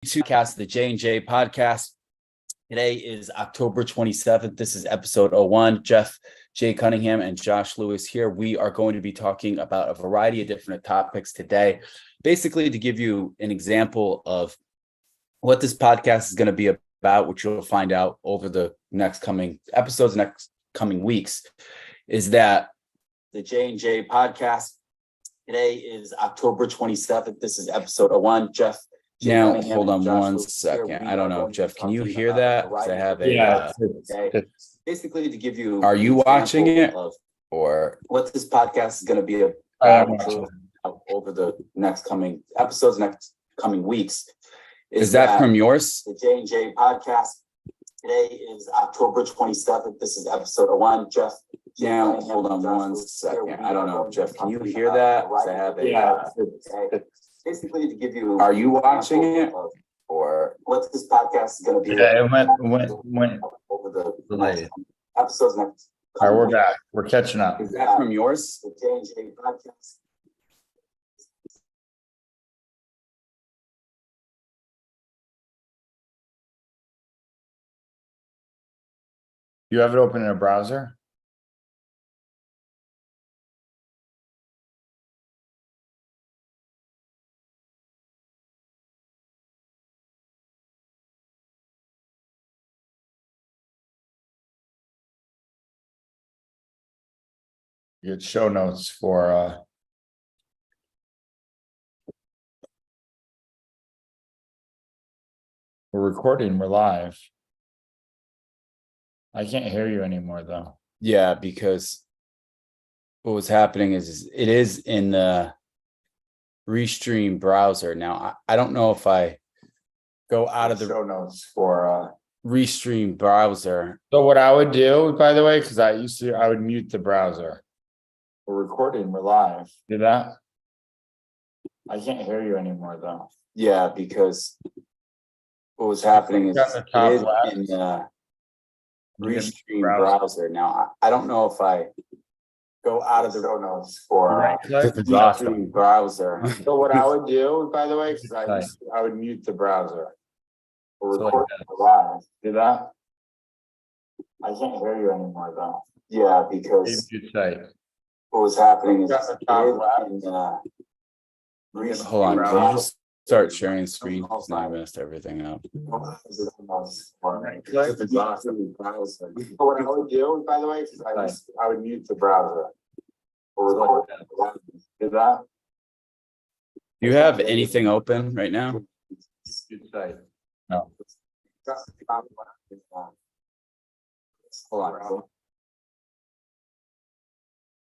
to cast the J&J podcast. Today is October 27th. This is episode 01. Jeff, J. Cunningham, and Josh Lewis here. We are going to be talking about a variety of different topics today, basically to give you an example of what this podcast is going to be about, which you'll find out over the next coming episodes, next coming weeks, is that the J&J podcast. Today is October 27th. This is episode 01. Jeff. Now, hold on one second. I don't know, Jeff, can you hear that? Because I have a basically to give you. Are you watching it, or what this podcast is going to be about over the next coming episodes, next coming weeks? Is that from yours? The J&J podcast. Today is October 27th. This is episode 01. Jeff. Now, hold on one second. I don't know, Jeff, can you hear that? Because I have a basically to give you. Are you watching it, or what this podcast is going to be? Yeah, it went over the delayed episodes next. All right, we're back. We're catching up. Is that from yours? The J&J podcast. You have it open in a browser? You get show notes for we're recording, we're live. I can't hear you anymore though. Yeah, because what was happening is it is in the Restream browser. Now, I don't know if I go out of the show notes for Restream browser. So what I would do, by the way, because I would mute the browser. We're recording, we're live. Do that? I can't hear you anymore though. Yeah, because what was happening is Got the top it is left. in the Restream Browser. browser. Now, I don't know if I go out of the show notes for Restream browser. So what I would do, by the way, because I would mute the browser. We're recording live. Do that? I can't hear you anymore though. Yeah, because what was happening is it is in the Restream Hold on, browser. can you just start sharing screen? Because now I messed everything up. What I would do, by the way, because I would mute the browser. Do that? Do you have anything open right now? No. Hold on.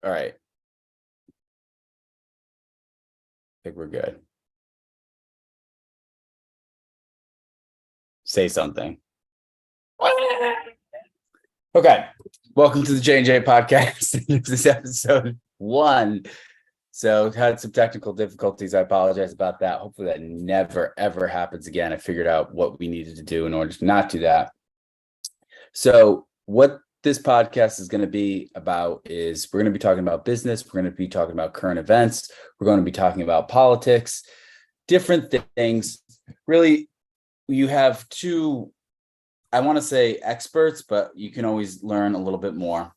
All right. I think we're good. Say something. Okay. Welcome to the J&J podcast. This is episode 1. So had some technical difficulties. I apologize about that. Hopefully that never, ever happens again. I figured out what we needed to do in order to not do that. So what this podcast is going to be about is we're going to be talking about business. We're going to be talking about current events. We're going to be talking about politics, different things. Really, you have two, I want to say experts, but you can always learn a little bit more.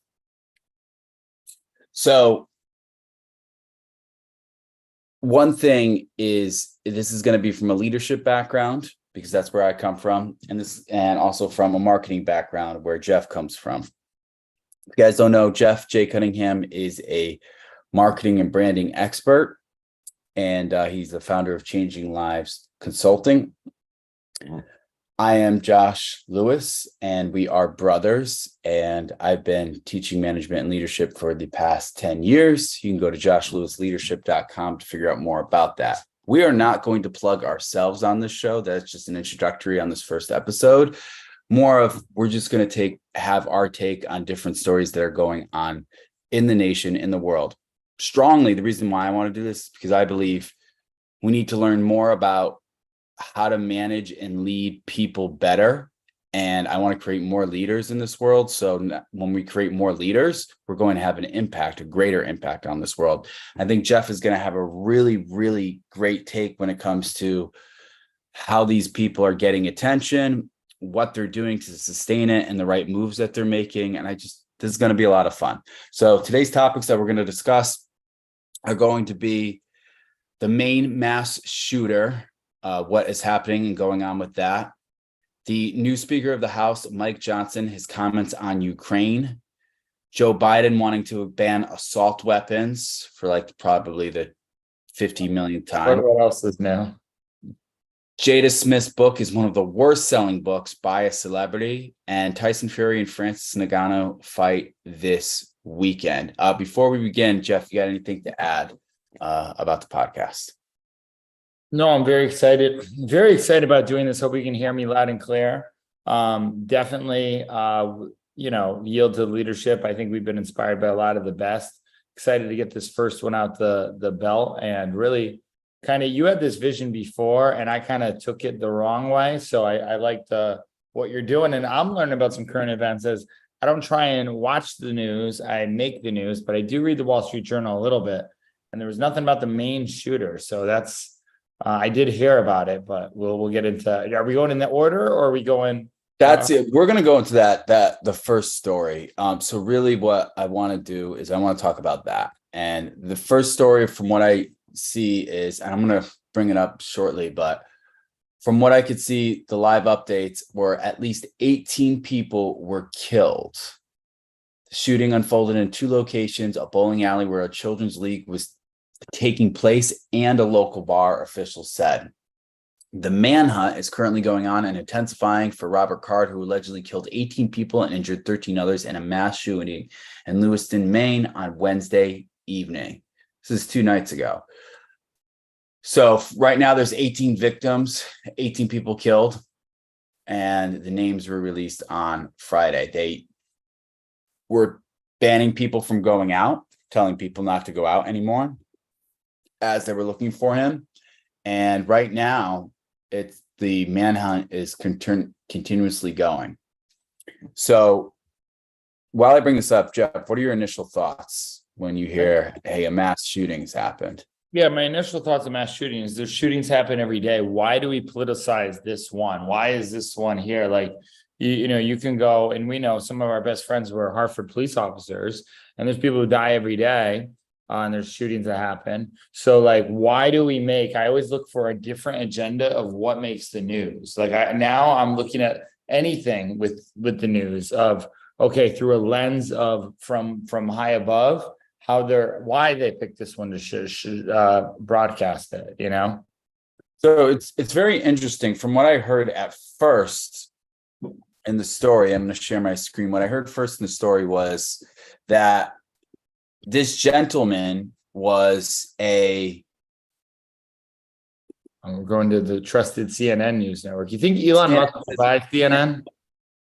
So one thing is this is going to be from a leadership background, because that's where I come from, and also from a marketing background where Jeff comes from. If you guys don't know, Jeff J. Cunningham is a marketing and branding expert, and he's the founder of Changing Lives Consulting. I am Josh Lewis, and we are brothers, and I've been teaching management and leadership for the past 10 years. You can go to joshlewisleadership.com to figure out more about that. We are not going to plug ourselves on this show. That's just an introductory on this first episode. More of, we're just going to have our take on different stories that are going on in the nation, in the world. Strongly, the reason why I want to do this is because I believe we need to learn more about how to manage and lead people better. And I want to create more leaders in this world. So when we create more leaders, we're going to have an impact, a greater impact on this world. I think Jeff is going to have a really, really great take when it comes to how these people are getting attention, what they're doing to sustain it, and the right moves that they're making. And this is going to be a lot of fun. So today's topics that we're going to discuss are going to be the Maine mass shooter, what is happening and going on with that. The new Speaker of the House, Mike Johnson, his comments on Ukraine. Joe Biden wanting to ban assault weapons for like probably the 50 millionth time. What else is new? Jada Smith's book is one of the worst selling books by a celebrity, and Tyson Fury and Francis Ngannou fight this weekend. Before we begin, Jeff, you got anything to add about the podcast? No, I'm very excited. Very excited about doing this. Hope you can hear me loud and clear. Definitely, yield to leadership. I think we've been inspired by a lot of the best. Excited to get this first one out the belt, and really kind of, you had this vision before and I kind of took it the wrong way. So I liked what you're doing, and I'm learning about some current events. As I don't try and watch the news, I make the news, but I do read the Wall Street Journal a little bit, and there was nothing about the Maine shooter. So that's, I did hear about it, but we'll get into, are we going in the order, or are we going? That's it. We're going to go into the first story. So really what I want to do is I want to talk about that. And the first story, from what I see, is, and I'm going to bring it up shortly, but from what I could see, the live updates were at least 18 people were killed. The shooting unfolded in two locations, a bowling alley where a children's league was taking place and a local bar, officials said. The manhunt is currently going on and intensifying for Robert Card, who allegedly killed 18 people and injured 13 others in a mass shooting in Lewiston, Maine on Wednesday evening. This is 2 nights ago. So right now there's 18 victims, 18 people killed, and the names were released on Friday. They were banning people from going out, telling people not to go out anymore as they were looking for him. And right now, the manhunt is continuously going. So while I bring this up, Jeff, what are your initial thoughts when you hear, hey, a mass shooting has happened? Yeah, my initial thoughts of mass shootings, there's shootings happen every day. Why do we politicize this one? Why is this one here? Like, you can go, and we know some of our best friends were Hartford police officers, and there's people who die every day. And there's shootings that happen. So like, why do we I always look for a different agenda of what makes the news. Like now I'm looking at anything with the news of, okay, through a lens of from high above, why they picked this one to broadcast it, So it's very interesting. From what I heard at first in the story, I'm going to share my screen. What I heard first in the story was that this gentleman was I'm going to the trusted CNN news network. You think Elon Musk will buy CNN?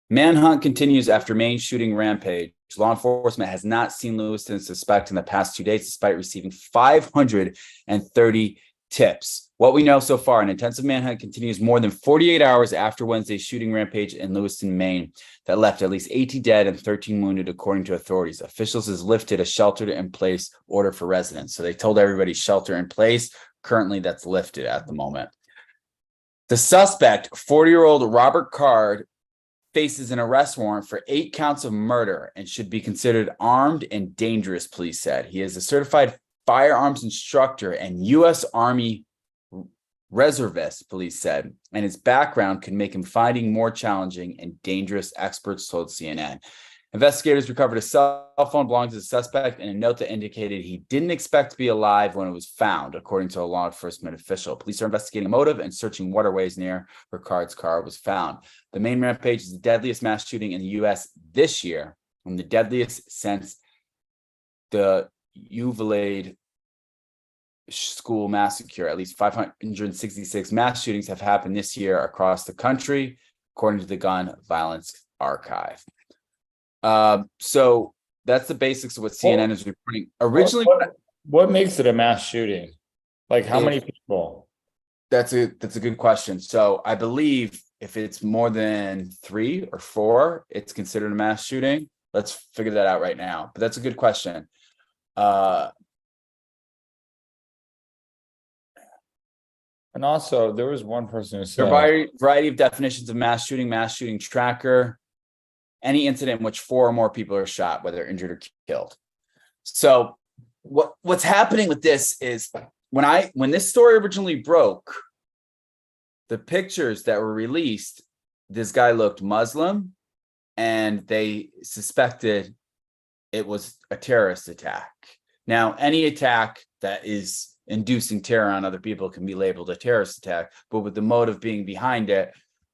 Manhunt continues after Maine shooting rampage. Law enforcement has not seen Lewiston suspect in the past 2 days, despite receiving 530 tips. What we know so far, an intensive manhunt continues more than 48 hours after Wednesday's shooting rampage in Lewiston, Maine, that left at least 18 dead and 13 wounded, according to authorities. Officials has lifted a shelter-in-place order for residents. So they told everybody shelter in place. Currently, that's lifted at the moment. The suspect, 40-year-old Robert Card, faces an arrest warrant for 8 counts of murder and should be considered armed and dangerous, police said. He is a certified firearms instructor and U.S. Army reservist, police said, and his background could make him fighting more challenging and dangerous, experts told CNN. Investigators recovered a cell phone belonging to the suspect and a note that indicated he didn't expect to be alive when it was found, according to a law enforcement official. Police are investigating motive and searching waterways near where Card's car was found. The Maine rampage is the deadliest mass shooting in the U.S. this year, and the deadliest since the Uvalde school massacre. At least 566 mass shootings have happened this year across the country, according to the Gun Violence Archive. So that's the basics of what CNN is reporting. Originally, what makes it a mass shooting? Like how many people? That's a good question. So I believe if it's more than 3 or 4, it's considered a mass shooting. Let's figure that out right now. But that's a good question. And also, there was one person who There said, are a variety of definitions of mass shooting tracker, any incident in which 4 or more people are shot, whether injured or killed. So what's happening with this is when this story originally broke, the pictures that were released, this guy looked Muslim, and they suspected it was a terrorist attack. Now, any attack that is inducing terror on other people can be labeled a terrorist attack, but with the motive being behind it,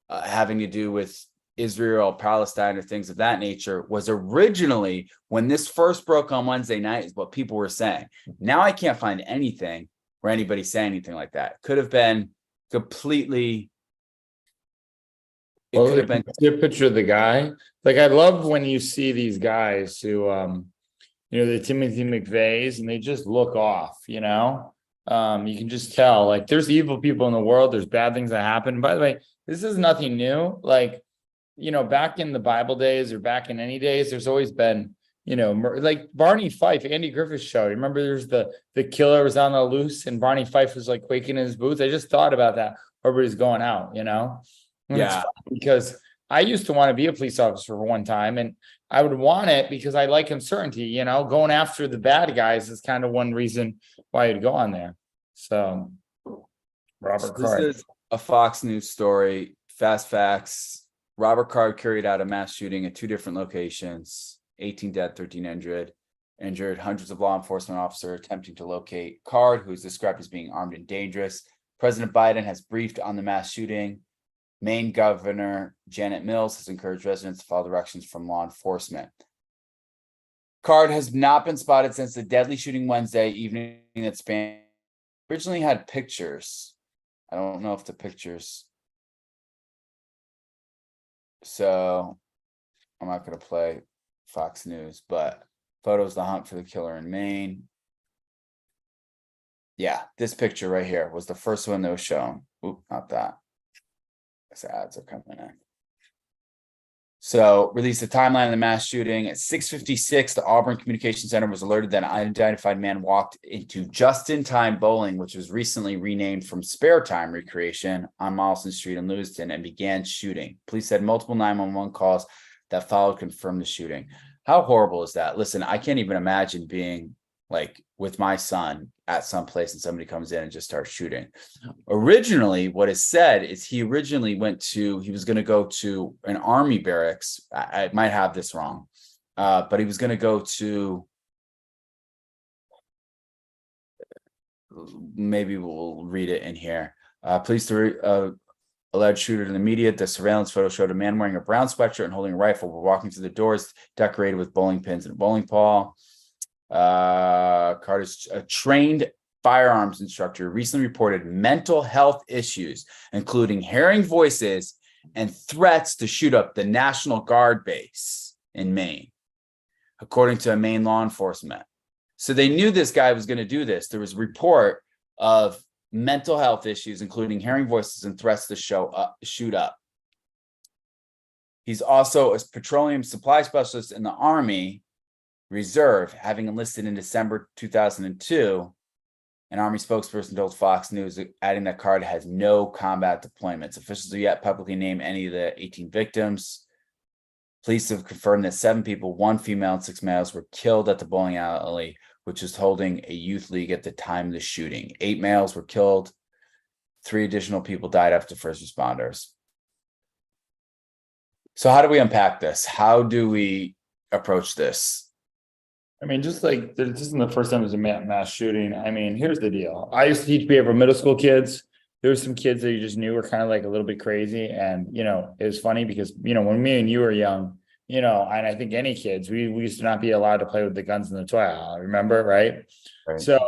having to do with Israel, Palestine, or things of that nature, was originally, when this first broke on Wednesday night, is what people were saying. Now I can't find anything where anybody's saying anything like that. Could have been completely. It could have been. See a picture of the guy. Like, I love when you see these guys who, the Timothy McVeighs, and they just look off, you can just tell, like, there's evil people in the world. There's bad things that happen. By the way, this is nothing new. Like, back in the Bible days or back in any days, there's always been, like Barney Fife, Andy Griffith's show. Remember, there's the killer was on the loose and Barney Fife was like quaking in his boots. I just thought about that. Everybody's going out, And Yeah. because I used to want to be a police officer for one time, and I would want it because I like uncertainty, going after the bad guys is kind of one reason why you'd go on there. So Robert Card. This is a Fox News story. Fast facts. Robert Card carried out a mass shooting at 2 different locations, 18 dead, 13 injured, hundreds of law enforcement officers attempting to locate Card, who is described as being armed and dangerous. President Biden has briefed on the mass shooting. Maine Governor Janet Mills has encouraged residents to follow directions from law enforcement. Card has not been spotted since the deadly shooting Wednesday evening that spanned. Originally had pictures. I don't know if the pictures. So I'm not going to play Fox News, but photos, the hunt for the killer in Maine. Yeah, this picture right here was the first one that was shown. Oop, not that. These ads are coming in. So released a timeline of the mass shooting at 6:56. The Auburn Communication Center was alerted that an unidentified man walked into Just-in-Time Bowling, which was recently renamed from Spare Time Recreation on Mollison Street in Lewiston, and began shooting. Police said multiple 911 calls that followed confirmed the shooting. How horrible is that? Listen, I can't even imagine being like with my son at some place and somebody comes in and just starts shooting. Originally, what is said is he was going to go to an army barracks. I might have this wrong, but he was going to go to, maybe we'll read it in here. Police alleged shooter to the media. The surveillance photo showed a man wearing a brown sweatshirt and holding a rifle while walking through the doors decorated with bowling pins and a bowling ball. Carter's a trained firearms instructor recently reported mental health issues, including hearing voices and threats to shoot up the National Guard base in Maine, according to Maine law enforcement. So they knew this guy was going to do this. There was a report of mental health issues, including hearing voices and threats to shoot up. He's also a petroleum supply specialist in the Army Reserve, having enlisted in December 2002. An Army spokesperson told Fox News, adding that Card has no combat deployments. Officials have yet publicly named any of the 18 victims. Police have confirmed that 7 people, 1 female and 6 males, were killed at the bowling alley, which was holding a youth league at the time of the shooting. 8 males were killed. 3 additional people died after first responders. So how do we unpack this? How do we approach this? I mean, just like this isn't the first time there's a mass shooting. I mean, here's the deal. I used to teach behavioral middle school kids. There were some kids that you just knew were kind of like a little bit crazy. And, it was funny because, when me and you were young, and I think any kids, we used to not be allowed to play with the guns in the toy aisle, remember? Right. So,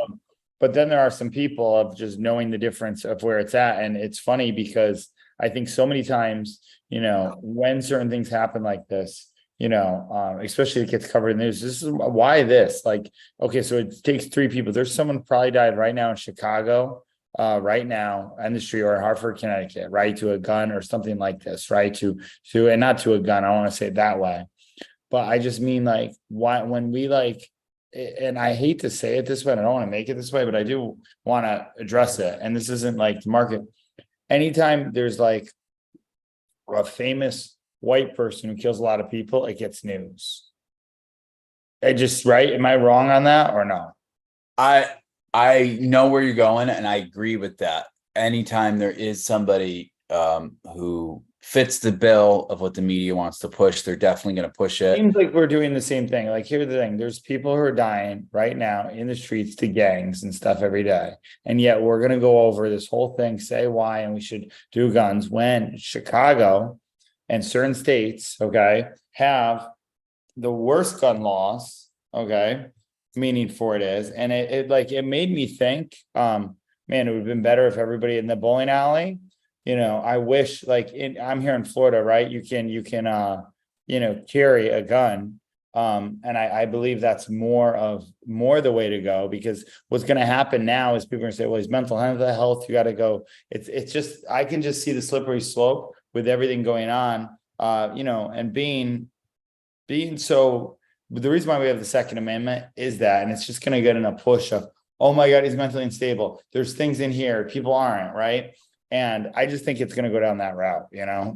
but then there are some people of just knowing the difference of where it's at. And it's funny because I think so many times, when certain things happen like this, especially it gets covered in the news. This is why like, okay, so it takes 3 people. There's someone probably died right now in Chicago, right now in the street, or in Hartford, Connecticut, right, to a gun or something like this, right, and not to a gun. I don't want to say it that way, but I just mean like, why, when we like and I hate to say it this way, and I don't want to make it this way, but I do want to address it. And this isn't like to market. Anytime there's like a famous white person who kills a lot of people, it gets news. I just, right? Am I wrong on that or no? I know where you're going, and I agree with that. Anytime there is somebody who fits the bill of what the media wants to push, they're definitely going to push it. Seems like we're doing the same thing. Like, here's the thing: there's people who are dying right now in the streets to gangs and stuff every day, and yet we're going to go over this whole thing, say why, and we should do guns when Chicago and certain states, okay, have the worst gun laws, okay, meaning for it is, and it made me think, man, it would have been better if everybody in the bowling alley, I wish, I'm here in Florida, right? You can carry a gun. And I believe that's more the way to go, because what's going to happen now is people are going to say, well, he's mental health, you got to go. It's just, I can just see the slippery slope with everything going on, and being so. The reason why we have the Second Amendment is that, and it's just going to get in a push of, oh my God, he's mentally unstable. There's things in here, people aren't, right? And I just think it's going to go down that route.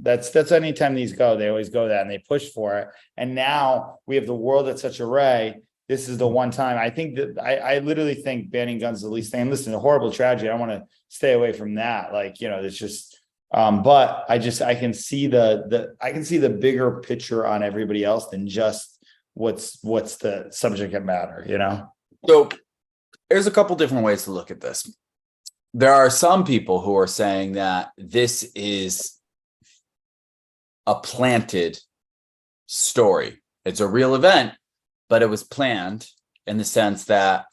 That's anytime these go, they always go that and they push for it. And now we have the world at such array. This is the one time I think that I literally think banning guns is the least thing. And listen, a horrible tragedy. I want to stay away from that. It's just, but I can see the bigger picture on everybody else than just what's the subject matter, So there's a couple different ways to look at this. There are some people who are saying that this is a planted story. It's a real event, but it was planned in the sense that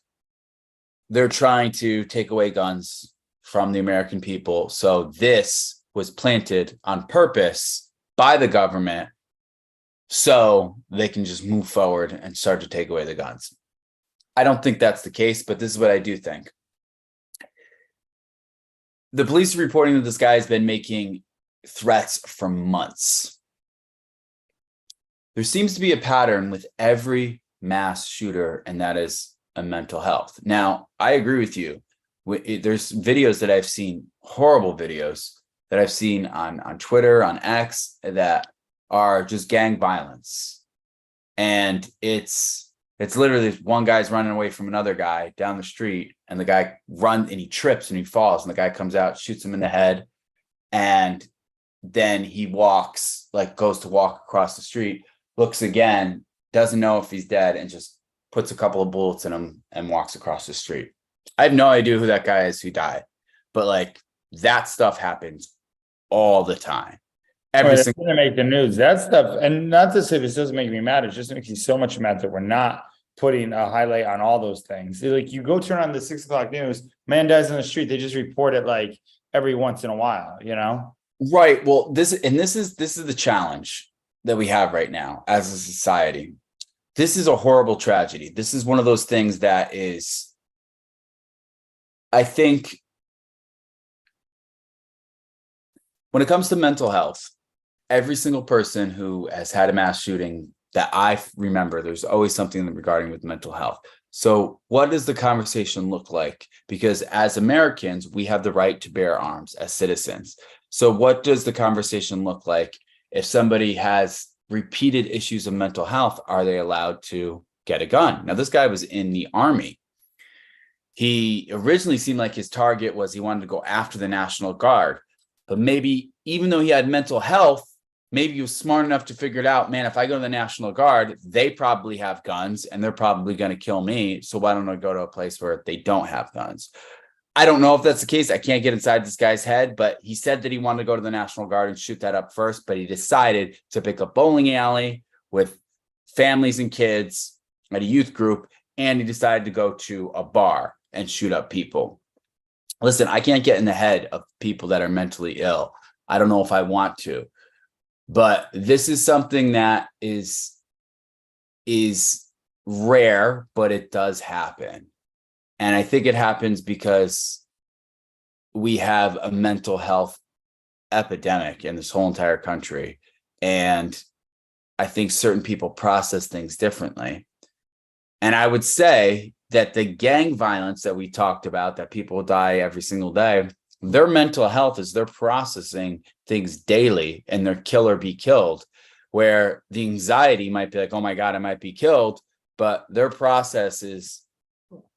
they're trying to take away guns from the American people. So this was planted on purpose by the government so they can just move forward and start to take away the guns. I don't think that's the case, but this is what I do think. The police are reporting that this guy has been making threats for months. There seems to be a pattern with every mass shooter, and that is a mental health. Now, I agree with you. There's videos that I've seen, horrible videos that I've seen on Twitter, on X, that are just gang violence. And it's literally one guy's running away from another guy down the street, and the guy runs and he trips and he falls, and the guy comes out, shoots him in the head. And then he goes to walk across the street, looks again, doesn't know if he's dead, and just puts a couple of bullets in him and walks across the street. I have no idea who that guy is who died, but that stuff happens all the time. It's going to make the news, that stuff. And not to say this doesn't make me mad, it just makes me so much mad that we're not putting a highlight on all those things. You go turn on the 6 o'clock news, man dies in the street, they just report it every once in a while, Right. Well, this is the challenge that we have right now as a society. This is a horrible tragedy. This is one of those things that is, I think, when it comes to mental health, every single person who has had a mass shooting that I remember, there's always something regarding with mental health. So what does the conversation look like? Because as Americans, we have the right to bear arms as citizens. So what does the conversation look like? If somebody has repeated issues of mental health, are they allowed to get a gun? Now, this guy was in the Army. He originally seemed like his target was he wanted to go after the National Guard. But maybe even though he had mental health, maybe he was smart enough to figure it out, man, if I go to the National Guard, they probably have guns and they're probably going to kill me. So why don't I go to a place where they don't have guns? I don't know if that's the case. I can't get inside this guy's head, but he said that he wanted to go to the National Guard and shoot that up first, but he decided to pick a bowling alley with families and kids at a youth group, and he decided to go to a bar and shoot up people. Listen, I can't get in the head of people that are mentally ill. I don't know if I want to. But this is something that is rare, but it does happen. And I think it happens because we have a mental health epidemic in this whole entire country. And I think certain people process things differently. And I would say that the gang violence that we talked about, that people die every single day, their mental health is they're processing things daily and they're kill or be killed, where the anxiety might be like, oh my God, I might be killed. But their process is,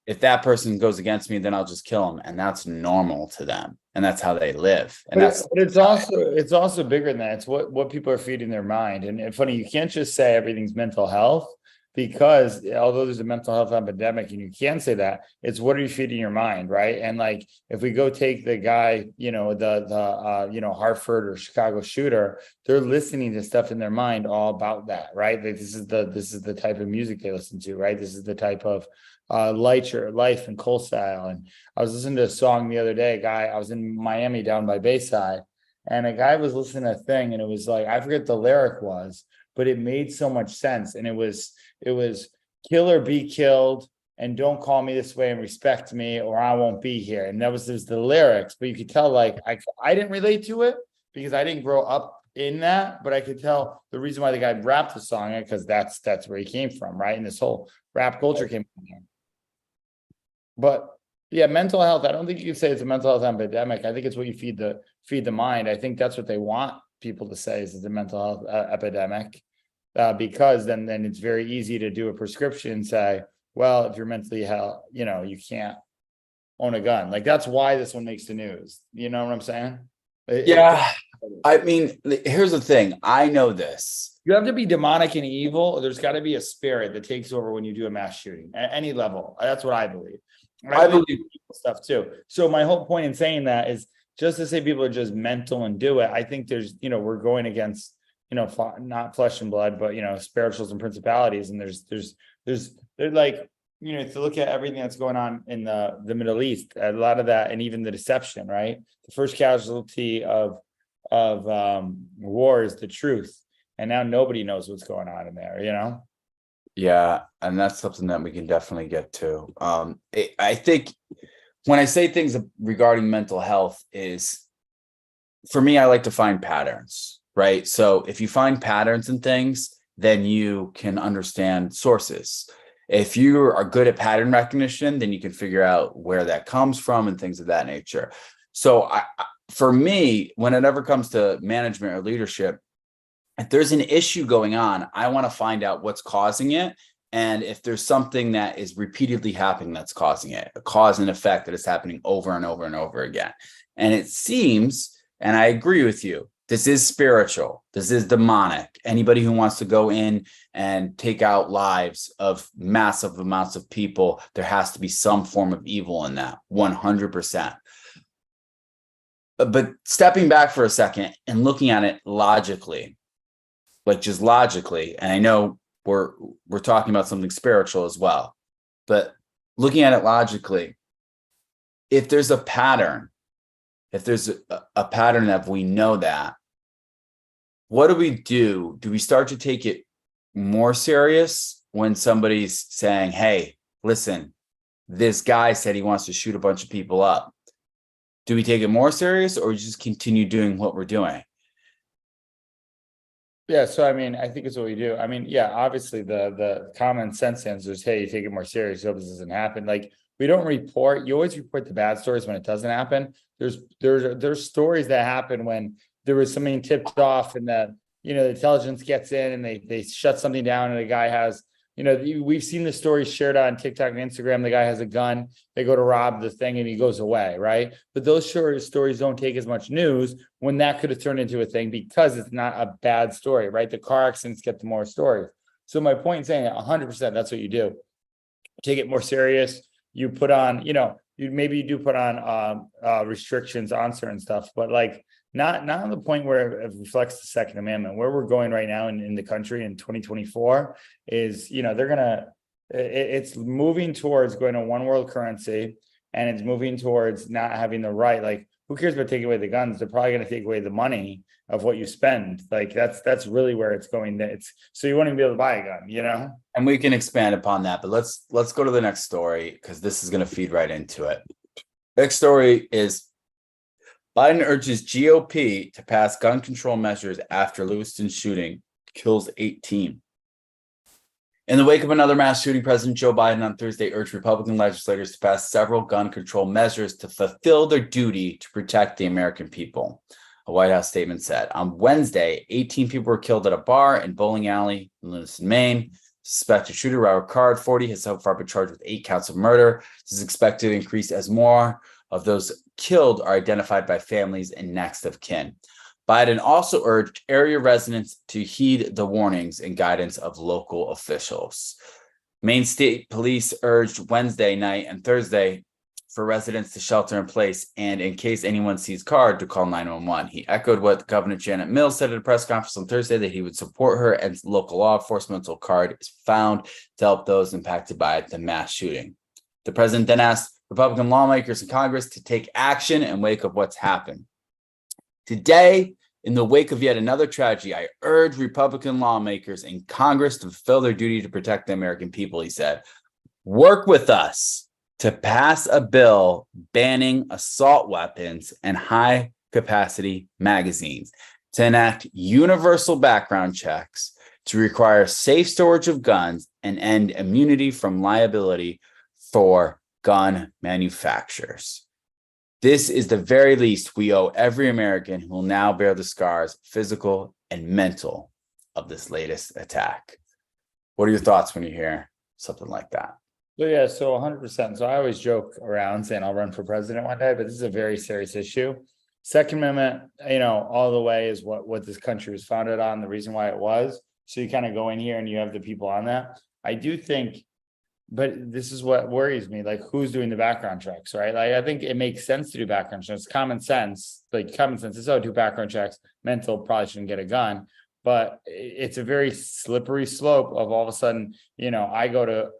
if that person goes against me, then I'll just kill them. And that's normal to them. And that's how they live. And but it's also bigger than that. It's what people are feeding their mind. And funny, you can't just say everything's mental health, because although there's a mental health epidemic, and you can say that, it's what are you feeding your mind, right? And like, if we go take the guy, the Hartford or Chicago shooter, they're listening to stuff in their mind all about that, right? Like, this is the type of music they listen to, right? This is the type of life and coal style. And I was listening to a song the other day, I was in Miami down by Bayside, and a guy was listening to a thing, and it was like, I forget the lyric was, but it made so much sense. And it was kill or be killed, and don't call me this way, and respect me or I won't be here. And that was the lyrics, but you could tell, like, I didn't relate to it because I didn't grow up in that, but I could tell the reason why the guy rapped the song, because that's where he came from, right? And this whole rap culture came from him. But yeah, mental health, I don't think you can say it's a mental health epidemic. I think it's what you feed the mind. I think that's what they want people to say, is the mental health epidemic, because then it's very easy to do a prescription and say, well, if you're mentally health, you can't own a gun. Like, that's why this one makes the news. You know what I'm saying? I mean, here's the thing. I know this. You have to be demonic and evil. There's got to be a spirit that takes over when you do a mass shooting at any level. That's what I believe. I believe stuff too. So my whole point in saying that is just to say people are just mental and do it. I think there's, we're going against, not flesh and blood, but, spirituals and principalities. And they're like, to look at everything that's going on in the Middle East, a lot of that, and even the deception, right? The first casualty of war is the truth. And now nobody knows what's going on in there, Yeah, and that's something that we can definitely get to. I think when I say things regarding mental health is, for me, I like to find patterns, right? So if you find patterns in things, then you can understand sources. If you are good at pattern recognition, then you can figure out where that comes from and things of that nature. So for me, when it ever comes to management or leadership, if there's an issue going on, I want to find out what's causing it. And if there's something that is repeatedly happening that's causing it, a cause and effect that is happening over and over and over again. And it seems, and I agree with you, this is spiritual. This is demonic. Anybody who wants to go in and take out lives of massive amounts of people, there has to be some form of evil in that, 100%. But stepping back for a second and looking at it logically, like just logically, and I know we're talking about something spiritual as well, but looking at it logically, if there's a pattern, if there's a pattern that we know that, what do we do? Do we start to take it more serious when somebody's saying, hey, listen, this guy said he wants to shoot a bunch of people up? Do we take it more serious, or just continue doing what we're doing? Yeah, so I mean, I think it's what we do. I mean, yeah, obviously the common sense answer is, hey, you take it more serious, hope this doesn't happen. Like, we don't report, you always report the bad stories when it doesn't happen. There's stories that happen when there was something tipped off and the intelligence gets in and they shut something down, and the guy has, we've seen the stories shared on TikTok and Instagram. The guy has a gun, they go to rob the thing and he goes away, right? But those short stories don't take as much news when that could have turned into a thing, because it's not a bad story, right? The car accidents get the more stories. So my point in saying 100%, that's what you do. Take it more serious. You put on, you do put on restrictions on certain stuff, but like not on the point where it reflects the Second Amendment. Where we're going right now in the country in 2024 is, it's moving towards going to one world currency, and it's moving towards not having the right. Like, who cares about taking away the guns? They're probably going to take away the money of what you spend. Like, that's really where it's going. It's so you won't even be able to buy a gun, And we can expand upon that, but let's go to the next story, because this is going to feed right into it. Next story is Biden urges GOP to pass gun control measures after Lewiston shooting kills 18. In the wake of another mass shooting, President Joe Biden on Thursday urged Republican legislators to pass several gun control measures to fulfill their duty to protect the American people. A White House statement said on Wednesday, 18 people were killed at a bar and bowling alley in Lewiston, Maine. Suspected shooter Robert Card, 40, has so far been charged with 8 counts of murder. This is expected to increase as more of those killed are identified by families and next of kin. Biden also urged area residents to heed the warnings and guidance of local officials. Maine State Police urged Wednesday night and Thursday for residents to shelter in place and, in case anyone sees Card, to call 911. He echoed what Governor Janet Mills said at a press conference on Thursday, that he would support her and local law enforcement until Card is found to help those impacted by the mass shooting. The president then asked Republican lawmakers in Congress to take action in wake of what's happened. Today, in the wake of yet another tragedy, I urge Republican lawmakers in Congress to fulfill their duty to protect the American people, he said. Work with us to pass a bill banning assault weapons and high-capacity magazines, to enact universal background checks, to require safe storage of guns, and end immunity from liability for gun manufacturers. This is the very least we owe every American who will now bear the scars, physical and mental, of this latest attack. What are your thoughts when you hear something like that? So yeah, so 100%. So I always joke around saying I'll run for president one day, but this is a very serious issue. Second Amendment, all the way is what this country was founded on, the reason why it was. So you kind of go in here and you have the people on that. I do think, but this is what worries me, like who's doing the background checks, right? Like I think it makes sense to do background checks. Common sense, is, do background checks. Mental probably shouldn't get a gun, but it's a very slippery slope of all of a sudden, I go to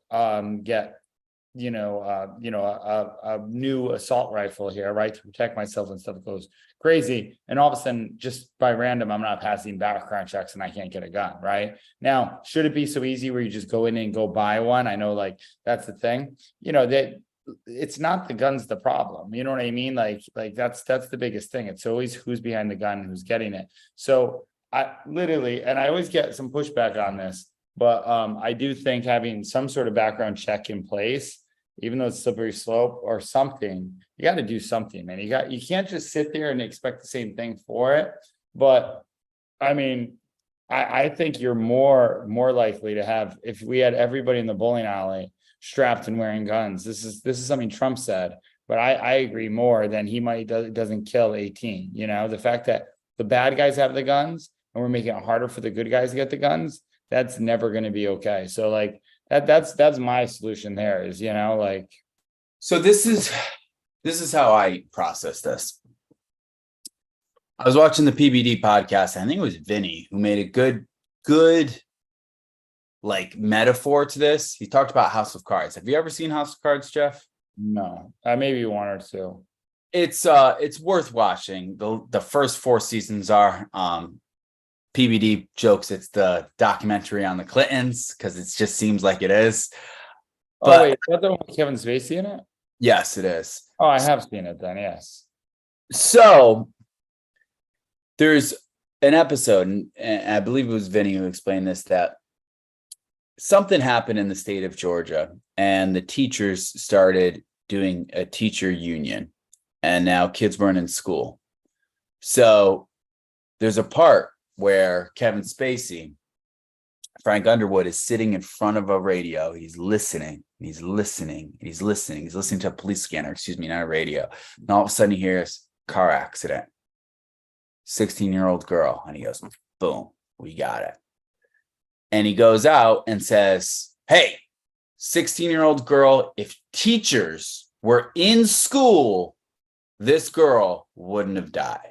get, a new assault rifle here, right, to protect myself and stuff goes crazy. And all of a sudden, just by random, I'm not passing background checks and I can't get a gun, right? Now, should it be so easy where you just go in and go buy one? I know, like, that's the thing, that it's not the gun's the problem. You know what I mean? Like that's the biggest thing. It's always who's behind the gun, who's getting it. So I literally, and I always get some pushback on this, but I do think having some sort of background check in place, even though it's slippery slope or something, you got to do something, man. You can't just sit there and expect the same thing for it. But I mean, I think you're more likely to have, if we had everybody in the bowling alley strapped and wearing guns. This is something Trump said, but I agree more than he doesn't kill 18. The fact that the bad guys have the guns and we're making it harder for the good guys to get the guns, that's never going to be okay. So like that's my solution there is, So this is how I process this. I was watching the PBD podcast. I think it was Vinny who made a good like metaphor to this. He talked about House of Cards. Have you ever seen House of Cards, Jeff? No, maybe one or two. It's worth watching. The first 4 seasons are PBD jokes it's the documentary on the Clintons because it just seems like it is. But, wait, is that the one with Kevin Spacey in it? Yes, it is. Oh, I have seen it then, yes. So there's an episode, and I believe it was Vinny who explained this, that something happened in the state of Georgia and the teachers started doing a teacher union and now kids weren't in school. So there's a part where Kevin Spacey, Frank Underwood, is sitting in front of a radio. He's listening, he's listening to a police scanner, not a radio. And all of a sudden he hears car accident, 16-year-old girl. And he goes, boom, we got it. And he goes out and says, hey, 16-year-old girl, if teachers were in school, this girl wouldn't have died.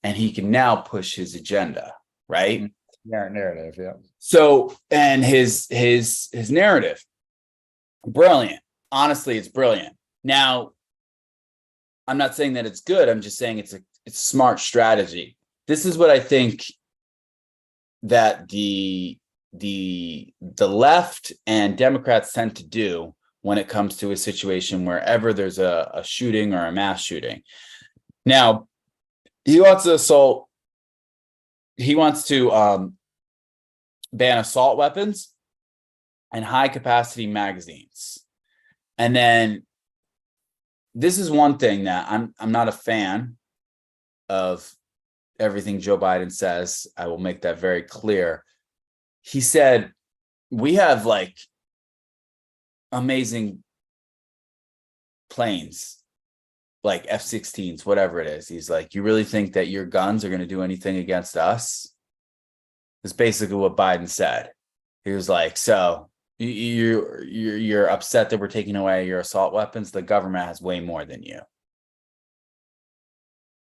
And he can now push his agenda, right? Narrative, yeah. So, and his narrative, brilliant. Honestly, it's brilliant. Now, I'm not saying that it's good. I'm just saying it's smart strategy. This is what I think that the left and Democrats tend to do when it comes to a situation wherever there's a shooting or a mass shooting. Now, he wants to ban assault weapons. and high capacity magazines. And then this is one thing that I'm not a fan of everything Joe Biden says. I will make that very clear. He said, we have like amazing planes, like F-16s, whatever it is. He's like, you really think that your guns are going to do anything against us? That's basically what Biden said. He was like, so you're upset that we're taking away your assault weapons. The government has way more than you.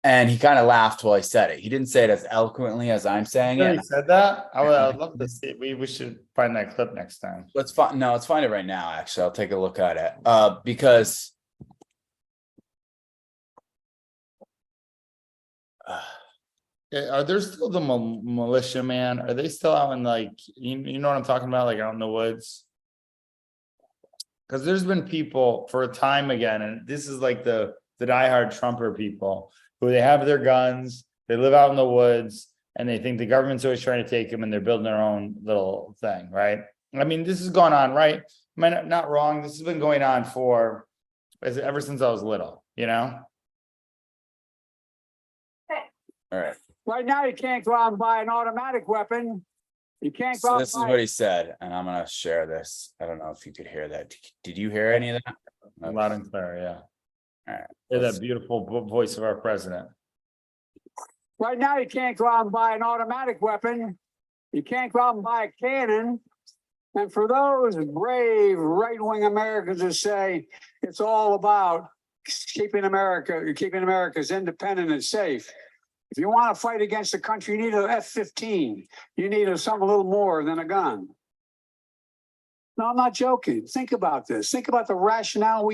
And he kind of laughed while he said it. He didn't say it as eloquently as I'm saying He it. said that. I would love to see. We should find that clip next time. Let's find. No, let's find it right now. Actually, I'll take a look at it. Because Are there still the militia, man? Are they still out in like you know what I'm talking about, like out in the woods? Because there's been people for a time again, and this is like the diehard Trumper people who they have their guns, they live out in the woods, and they think the government's always trying to take them, and they're building their own little thing, right? I mean, this has gone on, right? I mean, not wrong. This has been going on for ever since I was little, you know. all right. Right now, you can't go out and buy an automatic weapon. You can't go So out this is and buy. what he said, and I'm gonna share this. I don't know if you could hear that. Did you hear any of that? Loud and clear, yeah. All right. Hear that beautiful voice of our president. Right now, you can't go out and buy an automatic weapon. You can't go out and buy a cannon. And for those brave right-wing Americans who say it's all about keeping America's independent and safe. If you want to fight against the country, you need an F-15. You need something a little more than a gun. No, I'm not joking. Think about this. Think about the rationale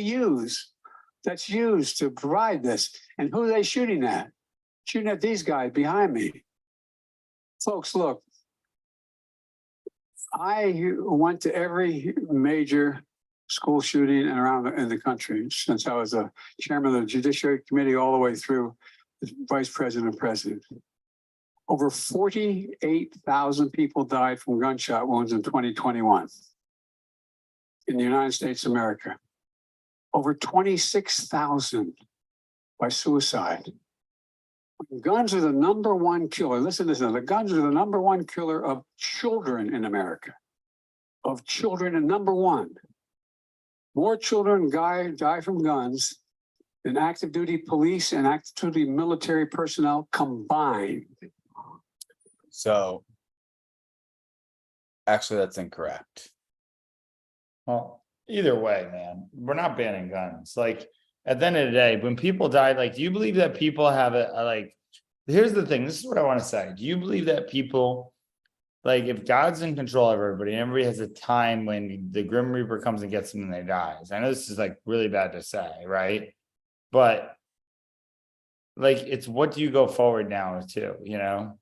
that's used to provide this. And who are they shooting at? Shooting at these guys behind me. Folks, look. I went to every major school shooting and around in the country since I was a chairman of the Judiciary Committee all the way through vice president and president. Over 48,000 people died from gunshot wounds in 2021 in the United States of America. Over 26,000 by suicide. Guns are the number one killer. Listen to this. The guns are the number one killer of children in America. Of children, and number one. More children die from guns than active duty police and active duty military personnel combined. So actually, that's incorrect. Well, either way, man, we're not banning guns. Like at the end of the day, when people die, like, do you believe that people have like, here's the thing, this is what I want to say. Do you believe that people, like, if God's in control of everybody, and everybody has a time when the Grim Reaper comes and gets them and they die? I know this is like really bad to say, right? But like, it's what do you go forward now to, you know?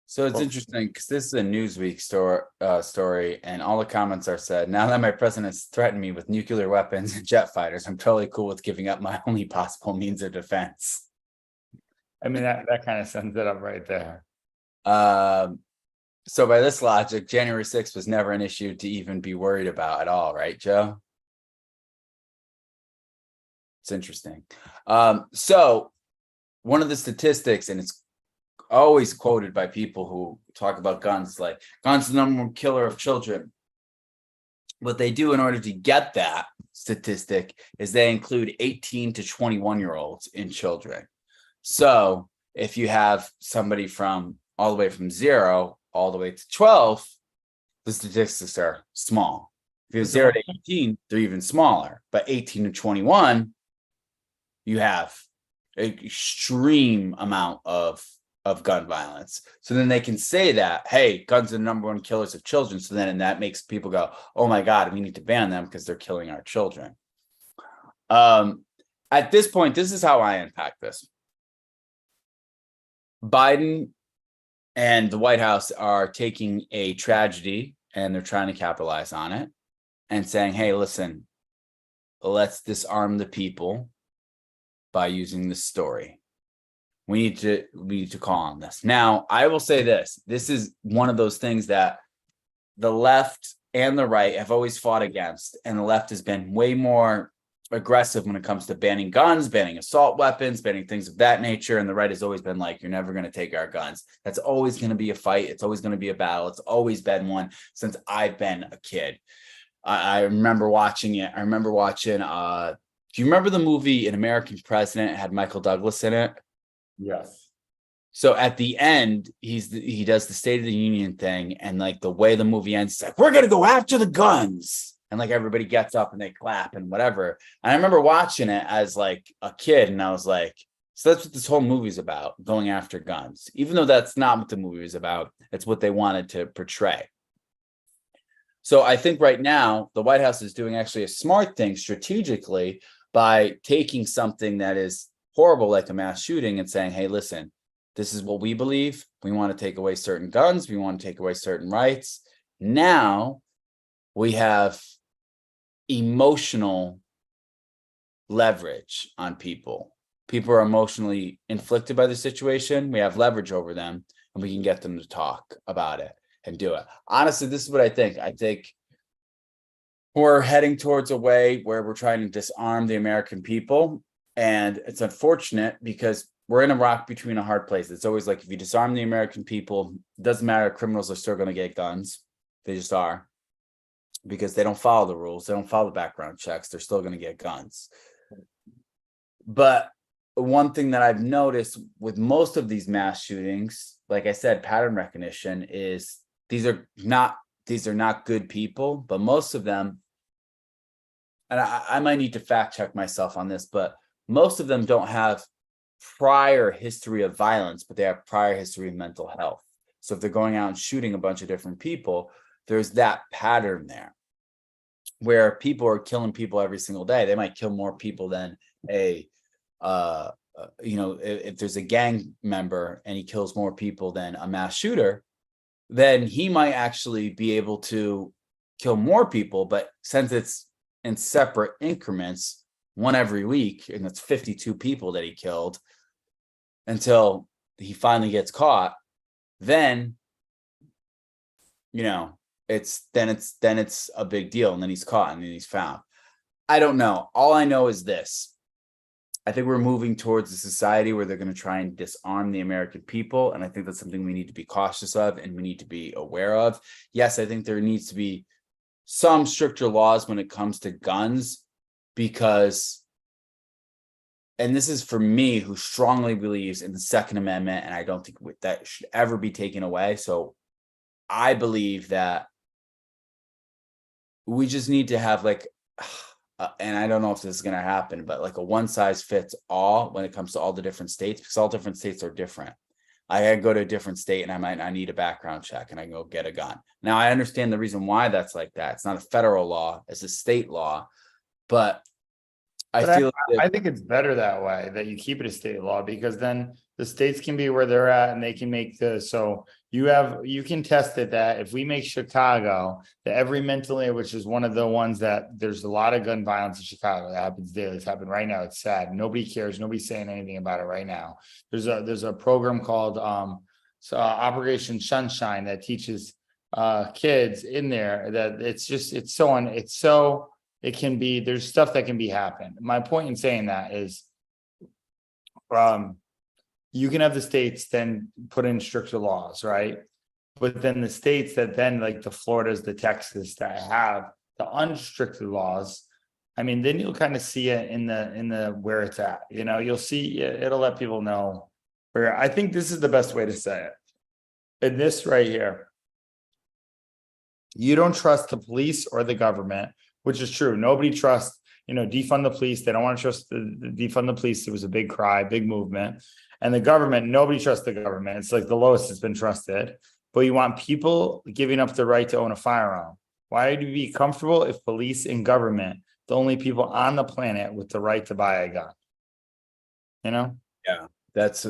So it's interesting because this is a Newsweek story, and all the comments are said, now that my president has threatened me with nuclear weapons and jet fighters, I'm totally cool with giving up my only possible means of defense. I mean, that kind of sums it up right there. So by this logic, January 6th was never an issue to even be worried about at all, right, Joe? It's interesting. So one of the statistics, and it's always quoted by people who talk about guns, like guns are the number one killer of children. What they do in order to get that statistic is they include 18 to 21-year-olds in children. So if you have somebody from all the way from 0 all the way to 12, the statistics are small. If you're 0 to 18, they're even smaller. But 18 to 21, you have an extreme amount of gun violence. So then they can say that, hey, guns are the number one killers of children. So then that makes people go, oh my God, we need to ban them because they're killing our children. At this point, this is how I unpack this. Biden and the White House are taking a tragedy and they're trying to capitalize on it and saying, hey, listen, let's disarm the people by using this story. We need to call on this. Now, I will say this. This is one of those things that the left and the right have always fought against, and the left has been way more aggressive when it comes to banning guns, banning assault weapons, banning things of that nature. And the right has always been like, you're never going to take our guns. That's always going to be a fight. It's always going to be a battle. It's always been one since I've been a kid. I remember watching it. I remember watching, do you remember the movie An American President? It had Michael Douglas in it. Yes. So at the end, he does the State of the Union thing, and like the way the movie ends, it's like, we're gonna go after the guns, and like everybody gets up and they clap and whatever. And I remember watching it as like a kid, and I was like, so that's what this whole movie's about, going after guns. Even though that's not what the movie was about, it's what they wanted to portray. So I think right now the White House is doing actually a smart thing strategically by taking something that is horrible, like a mass shooting, and saying, hey, listen, this is what we believe. We want to take away certain guns. We want to take away certain rights. Now we have emotional leverage on people. People are emotionally inflicted by the situation. We have leverage over them, and we can get them to talk about it and do it. Honestly, this is what I think. I think we're heading towards a way where we're trying to disarm the American people. And it's unfortunate because we're in a rock between a hard place. It's always like, if you disarm the American people, it doesn't matter. Criminals are still going to get guns. They just are, because they don't follow the rules. They don't follow the background checks. They're still going to get guns. But one thing that I've noticed with most of these mass shootings, like I said, pattern recognition is these are not good people, but most of them, and I might need to fact check myself on this, but most of them don't have prior history of violence, but they have prior history of mental health. So if they're going out and shooting a bunch of different people, there's that pattern there where people are killing people every single day. They might kill more people than if there's a gang member and he kills more people than a mass shooter, then he might actually be able to kill more people. But since it's in separate increments, one every week, and it's 52 people that he killed until he finally gets caught, then it's a big deal, and then he's caught and then he's found. I don't know. All I know is this. I think we're moving towards a society where they're going to try and disarm the American people, and I think that's something we need to be cautious of and we need to be aware of. Yes, I think there needs to be some stricter laws when it comes to guns, because, and this is for me, who strongly believes in the Second Amendment, and I don't think that should ever be taken away. So I believe that we just need to have and I don't know if this is going to happen, but like a one size fits all when it comes to all the different states, because all different states are different. I can go to a different state and I need a background check and I can go get a gun. Now I understand the reason why that's like that. It's not a federal law, it's a state law, but I think it's better that way, that you keep it a state law, because then the states can be where they're at and they can make so you can test it, that if we make Chicago, that every mentally, which is one of the ones that there's a lot of gun violence in Chicago that happens daily. It's happened right now. It's sad. Nobody cares. Nobody's saying anything about it right now. There's a program called Operation Sunshine that teaches kids in there that it can be, there's stuff that can be happened. My point in saying that is, you can have the states then put in stricter laws, right? But then the states that then, like the Floridas, the Texas, that have the unrestricted laws, I mean, then you'll kind of see it in the where it's at. You'll see it'll let people know where. I think this is the best way to say it. In this right here, you don't trust the police or the government, which is true. Nobody trusts, defund the police. They don't want to trust defund the police. It was a big cry, big movement. And the government, nobody trusts the government. It's like the lowest it's been trusted. But you want people giving up the right to own a firearm. Why would you be comfortable if police and government, the only people on the planet with the right to buy a gun? Yeah, that's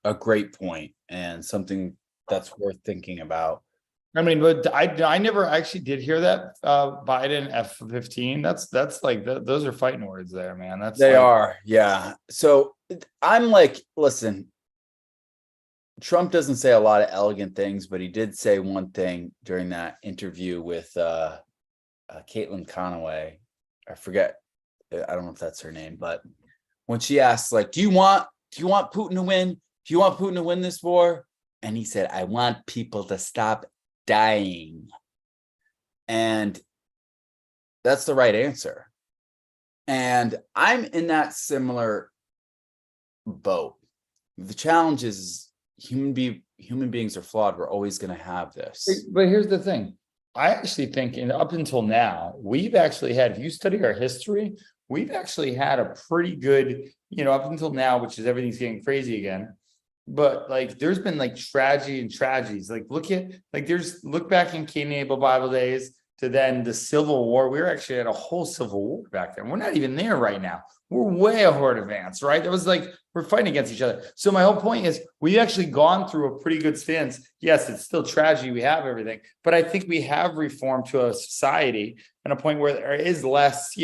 a great point, and something that's worth thinking about. I mean, but I never actually did hear that Biden F-15. That's like those are fighting words there, man. They are, yeah. So I'm like, listen, Trump doesn't say a lot of elegant things, but he did say one thing during that interview with Caitlin Conaway. I forget. I don't know if that's her name, but when she asked, like, do you want Putin to win? Do you want Putin to win this war? And he said, I want people to stop dying. And that's the right answer. And I'm in that similar boat. The challenge is human beings are flawed. We're always going to have this. But here's the thing. I actually think up until now, we've actually had, if you study our history, we've actually had a pretty good, up until now, which is everything's getting crazy again. But like, there's been like tragedy and tragedies. Like, look back in Cain and Abel Bible days to then the Civil War. We were actually at a whole Civil War back then. We're not even there right now. We're way ahead advanced, right? That was like, we're fighting against each other. So my whole point is we've actually gone through a pretty good stance. Yes, it's still tragedy. We have everything, but I think we have reformed to a society and a point where there is less,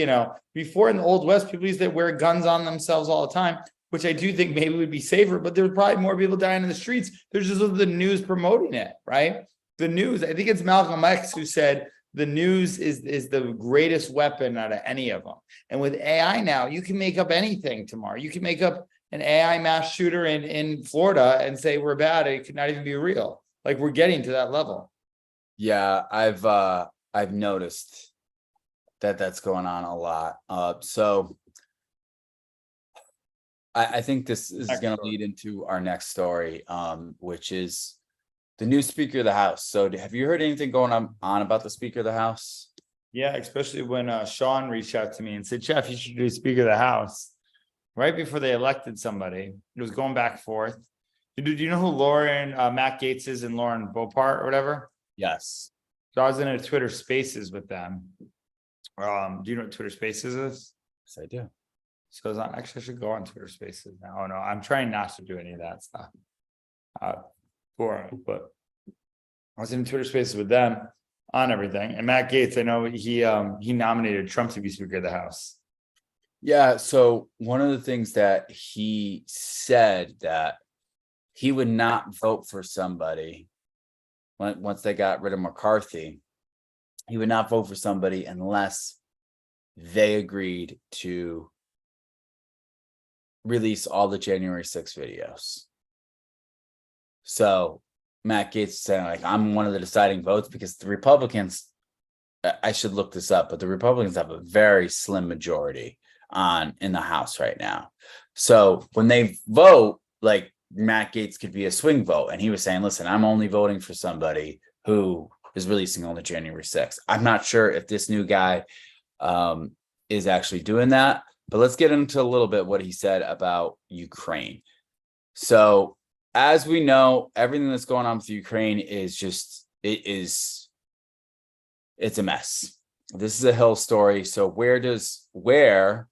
before in the Old West, people used to wear guns on themselves all the time, which I do think maybe would be safer, but there's probably more people dying in the streets. There's just the news promoting it, right? The news, I think it's Malcolm X who said, the news is the greatest weapon out of any of them. And with AI now, you can make up anything tomorrow. You can make up an AI mass shooter in Florida and say we're bad. It could not even be real. Like, we're getting to that level. Yeah, I've noticed that's going on a lot. So I think this is going to lead into our next story, which is the new Speaker of the House. So have you heard anything going on about the Speaker of the House? Yeah, especially when Sean reached out to me and said, Jeff, you should do Speaker of the House. Right before they elected somebody, it was going back and forth. Do you know who Matt Gaetz is and Lauren Boebert or whatever? Yes. So I was in a Twitter Spaces with them. Do you know what Twitter Spaces is? Yes, I do. So actually, I should go on Twitter Spaces now. Oh no, I'm trying not to do any of that stuff. But I was in Twitter Spaces with them on everything. And Matt Gaetz, I know he nominated Trump to be Speaker of the House. Yeah. So one of the things that he said that he would not vote for somebody once they got rid of McCarthy, he would not vote for somebody unless they agreed to release all the January 6th videos. So Matt Gaetz is saying, like, I'm one of the deciding votes because the Republicans, I should look this up, but the Republicans have a very slim majority in the House right now. So when they vote, like, Matt Gaetz could be a swing vote. And he was saying, listen, I'm only voting for somebody who is releasing on the January 6th. I'm not sure if this new guy is actually doing that, but let's get into a little bit what he said about Ukraine. So as we know, everything that's going on with Ukraine is just, it's a mess. This is a Hill story. So where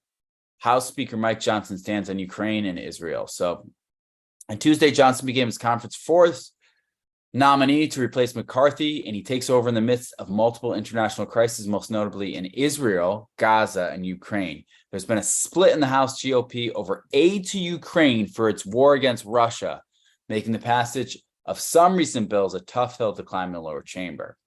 House Speaker Mike Johnson stands on Ukraine and Israel. So on Tuesday, Johnson became his conference's fourth nominee to replace McCarthy, and he takes over in the midst of multiple international crises, most notably in Israel, Gaza, and Ukraine. There's been a split in the House GOP over aid to Ukraine for its war against Russia, making the passage of some recent bills a tough hill to climb in the lower chamber.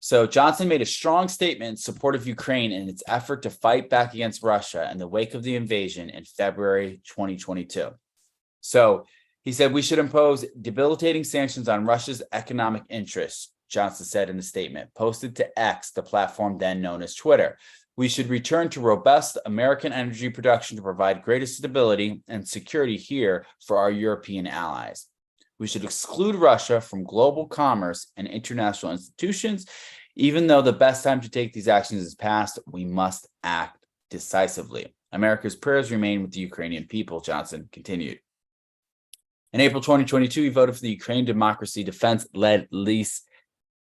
So Johnson made a strong statement in support of Ukraine in its effort to fight back against Russia in the wake of the invasion in February 2022. So he said we should impose debilitating sanctions on Russia's economic interests, Johnson said in a statement posted to X, the platform then known as Twitter. We should return to robust American energy production to provide greater stability and security here for our European allies. We should exclude Russia from global commerce and international institutions. Even though the best time to take these actions is past, we must act decisively. America's prayers remain with the Ukrainian people, Johnson continued. In April 2022, he voted for the Ukraine Democracy Defense-led Lease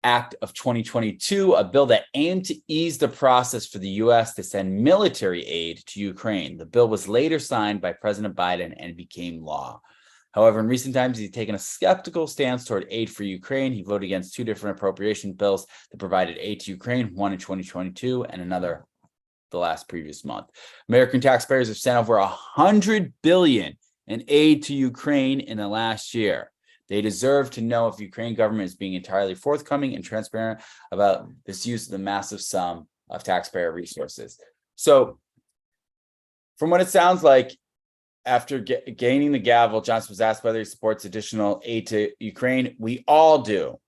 Act of 2022, a bill that aimed to ease the process for the U.S. to send military aid to Ukraine. The bill was later signed by President Biden and became law. However, in recent times, he's taken a skeptical stance toward aid for Ukraine. He voted against two different appropriation bills that provided aid to Ukraine, one in 2022 and another the previous month. American taxpayers have sent over $100 billion in aid to Ukraine in the last year. They deserve to know if the Ukraine government is being entirely forthcoming and transparent about this use of the massive sum of taxpayer resources. So from what it sounds like, after gaining the gavel, Johnson was asked whether he supports additional aid to Ukraine. We all do.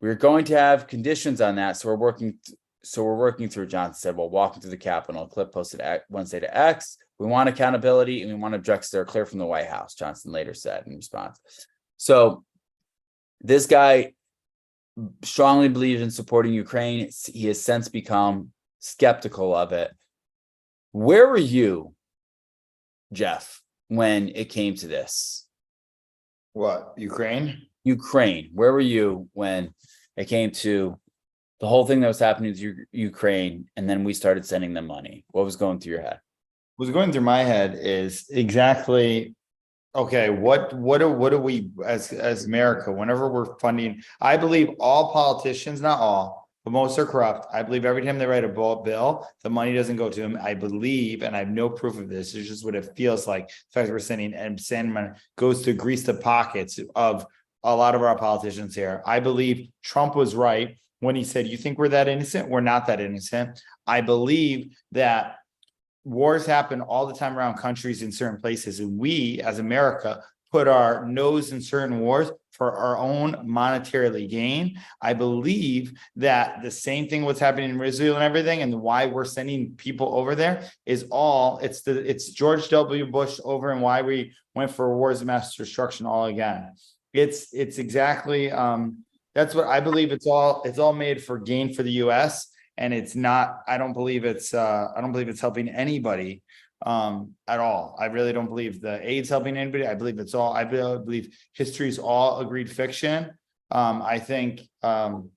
We're going to have conditions on that. So we're working through, Johnson said, while walking through the Capitol. A clip posted Wednesday to X. We want accountability and we want objections that are clear from the White House, Johnson later said in response. So this guy strongly believes in supporting Ukraine. He has since become skeptical of it. Where were you, Jeff, when it came to this? What, Ukraine? Ukraine. Where were you when it came to the whole thing that was happening to Ukraine, and then we started sending them money? What was going through your head? What's going through my head is exactly, okay, what do we as America, whenever we're funding, I believe all politicians, not all, but most are corrupt. I believe every time they write a bill, the money doesn't go to them. I believe, and I have no proof of this, it's just what it feels like. The fact that we're sending money goes to grease the pockets of a lot of our politicians here. I believe Trump was right when he said, you think we're that innocent? We're not that innocent. I believe that wars happen all the time around countries in certain places. And we, as America, put our nose in certain wars for our own monetarily gain. I believe that the same thing what's happening in Israel and everything, and why we're sending people over there is it's George W. Bush over and why we went for wars of mass destruction all again. It's exactly that's what I believe. It's all made for gain for the US. And it's not, I don't believe it's helping anybody at all. I really don't believe the aid's helping anybody. I believe history is all agreed fiction. I think, and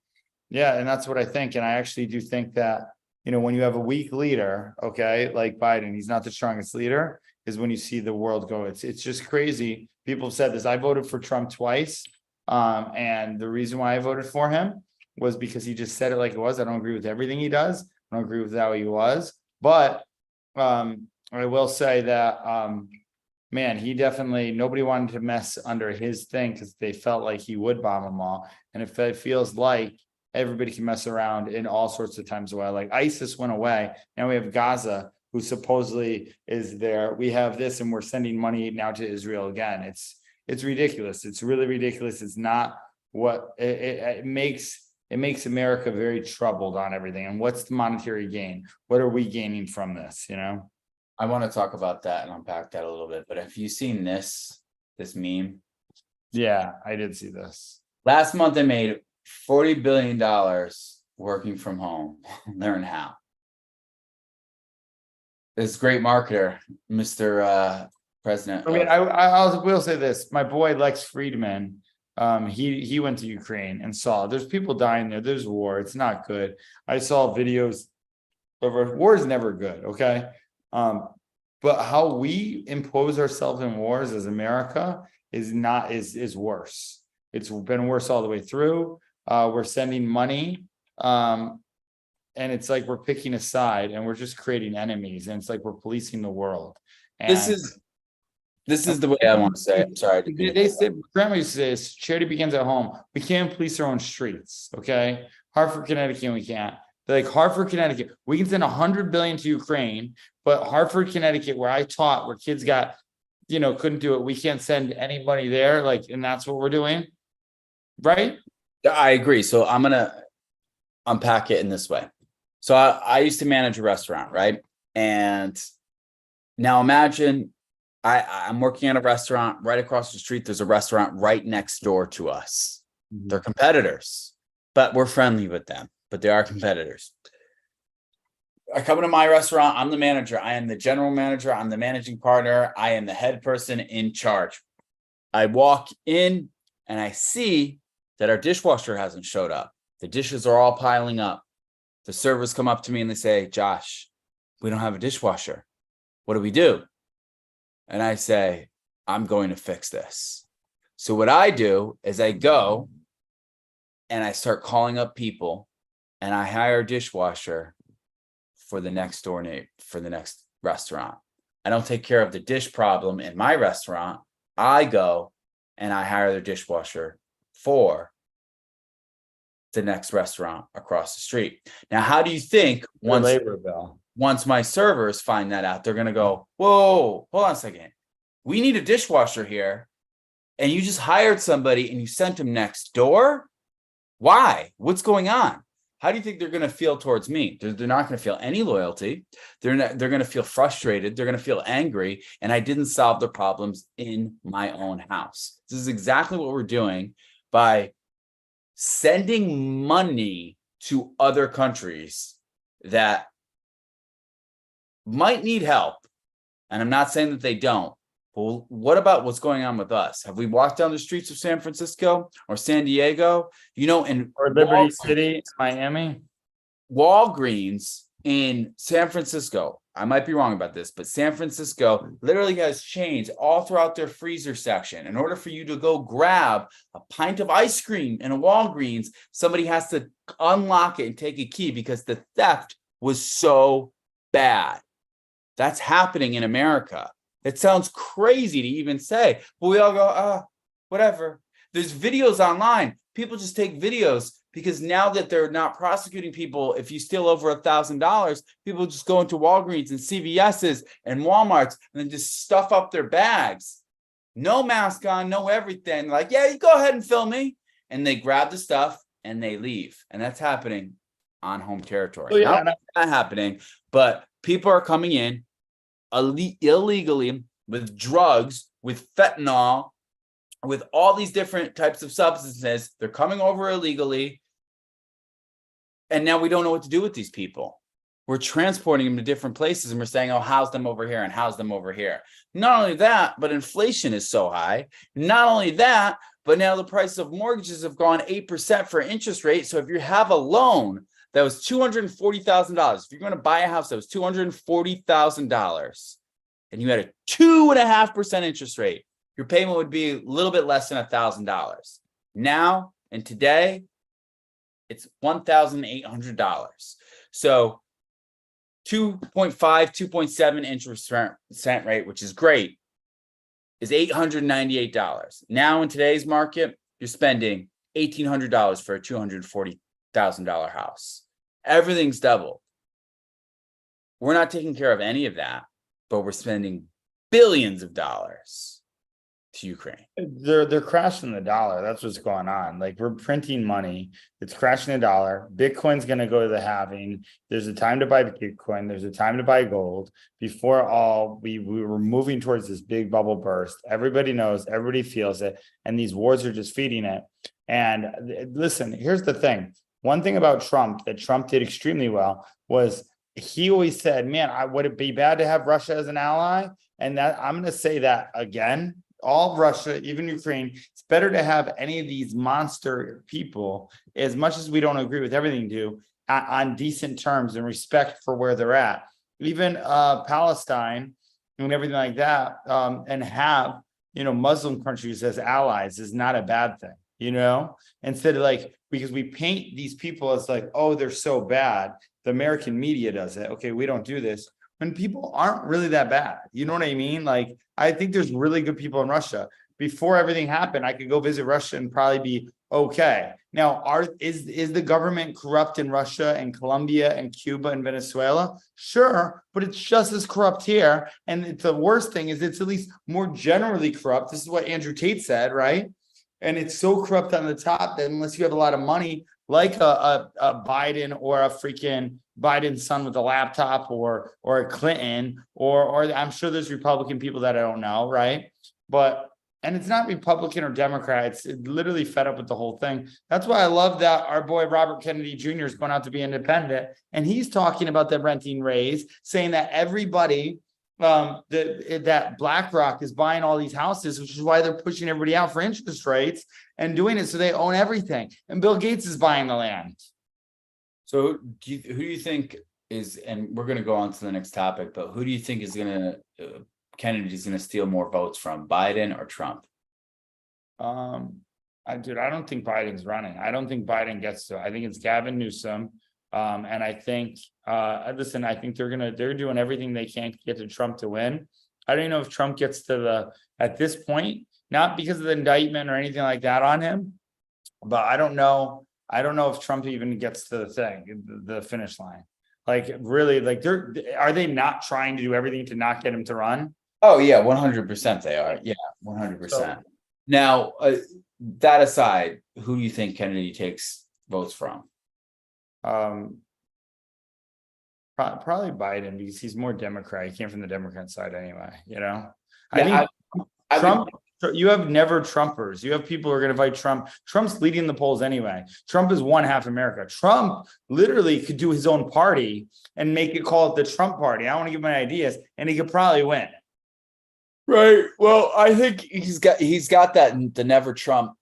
that's what I think. And I actually do think that, when you have a weak leader, okay, like Biden, he's not the strongest leader, is when you see the world go. It's just crazy. People have said this. I voted for Trump twice. And the reason why I voted for him was because he just said it like it was. I don't agree with everything he does. I don't agree with how he was. But I will say that, man, he definitely, nobody wanted to mess under his thing because they felt like he would bomb them all. And if it feels like everybody can mess around in all sorts of times away, like ISIS went away. Now we have Gaza, who supposedly is there. We have this, and we're sending money now to Israel again. It's ridiculous. It's really ridiculous. It's not what it makes America very troubled on everything. And what's the monetary gain? What are we gaining from this? I want to talk about that and unpack that a little bit. But have you seen this meme? Yeah, I did see this. Last month, they made $40 billion working from home. Learn how. This great marketer, Mr. President. I mean, I will say this. My boy Lex Friedman, he went to Ukraine and saw there's people dying there. There's war. It's not good. I saw videos of war is never good. Okay. But how we impose ourselves in wars as America is worse. It's been worse all the way through. We're sending money. And it's like we're picking a side and we're just creating enemies. And it's like we're policing the world. And this is the way I want to say it. I'm sorry. They say, grandma used to say this, charity begins at home. We can't police our own streets. Okay. Hartford, Connecticut, we can't. They're like Hartford, Connecticut, we can send $100 billion to Ukraine, but Hartford, Connecticut, where I taught, where kids got, couldn't do it. We can't send any money there. And that's what we're doing. Right. I agree. So I'm going to unpack it in this way. So I used to manage a restaurant, right? And now imagine I'm working at a restaurant right across the street. There's a restaurant right next door to us. Mm-hmm. They're competitors, but we're friendly with them, but they are competitors. I come into my restaurant. I'm the manager. I am the general manager. I'm the managing partner. I am the head person in charge. I walk in and I see that our dishwasher hasn't showed up. The dishes are all piling up. The servers come up to me and they say, Josh, we don't have a dishwasher. What do we do? And I say, I'm going to fix this. So what I do is I go and I start calling up people and I hire a dishwasher for the next door neighbor, for the next restaurant. I don't take care of the dish problem in my restaurant. I go and I hire their dishwasher for the next restaurant across the street. Now, how do you think Your labor bill. once my servers find that out, they're going to go, whoa, hold on a second. We need a dishwasher here. And you just hired somebody and you sent them next door. Why? What's going on? How do you think they're going to feel towards me? They're not going to feel any loyalty. They're going to feel frustrated. They're going to feel angry. And I didn't solve the problems in my own house. This is exactly what we're doing by sending money to other countries that might need help. And I'm not saying that they don't. Well, what about what's going on with us? Have we walked down the streets of San Francisco or San Diego? You know, in Or Liberty City, Miami. Walgreens in San Francisco, I might be wrong about this, but San Francisco literally has chains all throughout their freezer section. In order for you to go grab a pint of ice cream in a Walgreens, somebody has to unlock it and take a key because the theft was so bad. That's happening in America. It sounds crazy to even say, but we all go, whatever. There's videos online. People just take videos because now that they're not prosecuting people, if you steal over $1,000, people just go into Walgreens and CVS's and Walmart's and then just stuff up their bags. No mask on, no everything. Like, yeah, you go ahead and film me. And they grab the stuff and they leave. And that's happening on home territory. Oh, yeah, not happening, but people are coming in illegally with drugs, with fentanyl, with all these different types of substances. They're coming over illegally. And now we don't know what to do with these people. We're transporting them to different places and we're saying, oh, house them over here and house them over here. Not only that, but inflation is so high. Not only that, but now the price of mortgages have gone 8% for interest rate. So if you have a loan that was $240,000, if you're going to buy a house that was $240,000 and you had a 2.5% interest rate, your payment would be a little bit less than $1,000. Now and today, it's $1,800. So 2.5, 2.7 interest rate, which is great, is $898. Now in today's market, you're spending $1,800 for a $240,000 house. Everything's doubled. We're not taking care of any of that, but we're spending billions of dollars to Ukraine. They're crashing the dollar. That's what's going on. Like, we're printing money. It's crashing the dollar. Bitcoin's going to go to the halving. There's a time to buy Bitcoin. There's a time to buy gold. Before all, we were moving towards this big bubble burst. Everybody knows, everybody feels it. And these wars are just feeding it. And listen, here's the thing. One thing about Trump that Trump did extremely well was he always said, man, would it be bad to have Russia as an ally? And that I'm going to say that again. All Russia, even Ukraine, it's better to have any of these monster people, as much as we don't agree with everything do, on decent terms and respect for where they're at. Even Palestine and everything like that, and have, Muslim countries as allies is not a bad thing, instead of because we paint these people as like, oh, they're so bad. The American media does it. Okay, we don't do this. When people aren't really that bad. You know what I mean? I think there's really good people in Russia. Before everything happened, I could go visit Russia and probably be okay. Now, is the government corrupt in Russia and Colombia and Cuba and Venezuela? Sure, but it's just as corrupt here. And the worst thing is it's at least more generally corrupt. This is what Andrew Tate said, right? And it's so corrupt on the top that unless you have a lot of money, like a Biden or a freaking Biden's son with a laptop or a Clinton, or I'm sure there's Republican people that I don't know, right? And it's not Republican or Democrat. It's literally fed up with the whole thing. That's why I love that our boy Robert Kennedy Jr. is going out to be independent. And he's talking about the renting raise, saying that everybody, that BlackRock is buying all these houses, which is why they're pushing everybody out for interest rates and doing it so they own everything. And Bill Gates is buying the land. So who do you think is, and we're going to go on to the next topic, but who do you think is going to, Kennedy's going to steal more votes from, Biden or Trump? I don't think Biden's running. I don't think Biden gets to. I think it's Gavin Newsom. And I think, I think they're doing everything they can to get to Trump to win. I don't know if Trump gets to at this point, not because of the indictment or anything like that on him. But I don't know if Trump even gets to the finish line. Like, really, like, are they not trying to do everything to not get him to run? Oh yeah, 100% they are. Yeah, 100%. Now, that aside, who do you think Kennedy takes votes from? Probably Biden, because he's more Democrat. He came from the Democrat side anyway, you know? Yeah, I think Trump, you have never Trumpers. You have people who are going to fight Trump. Trump's leading the polls anyway. Trump is one half America. Trump literally could do his own party and make it, call it the Trump party. I want to give my ideas, and he could probably win. Right. Well, I think he's got that, the never Trump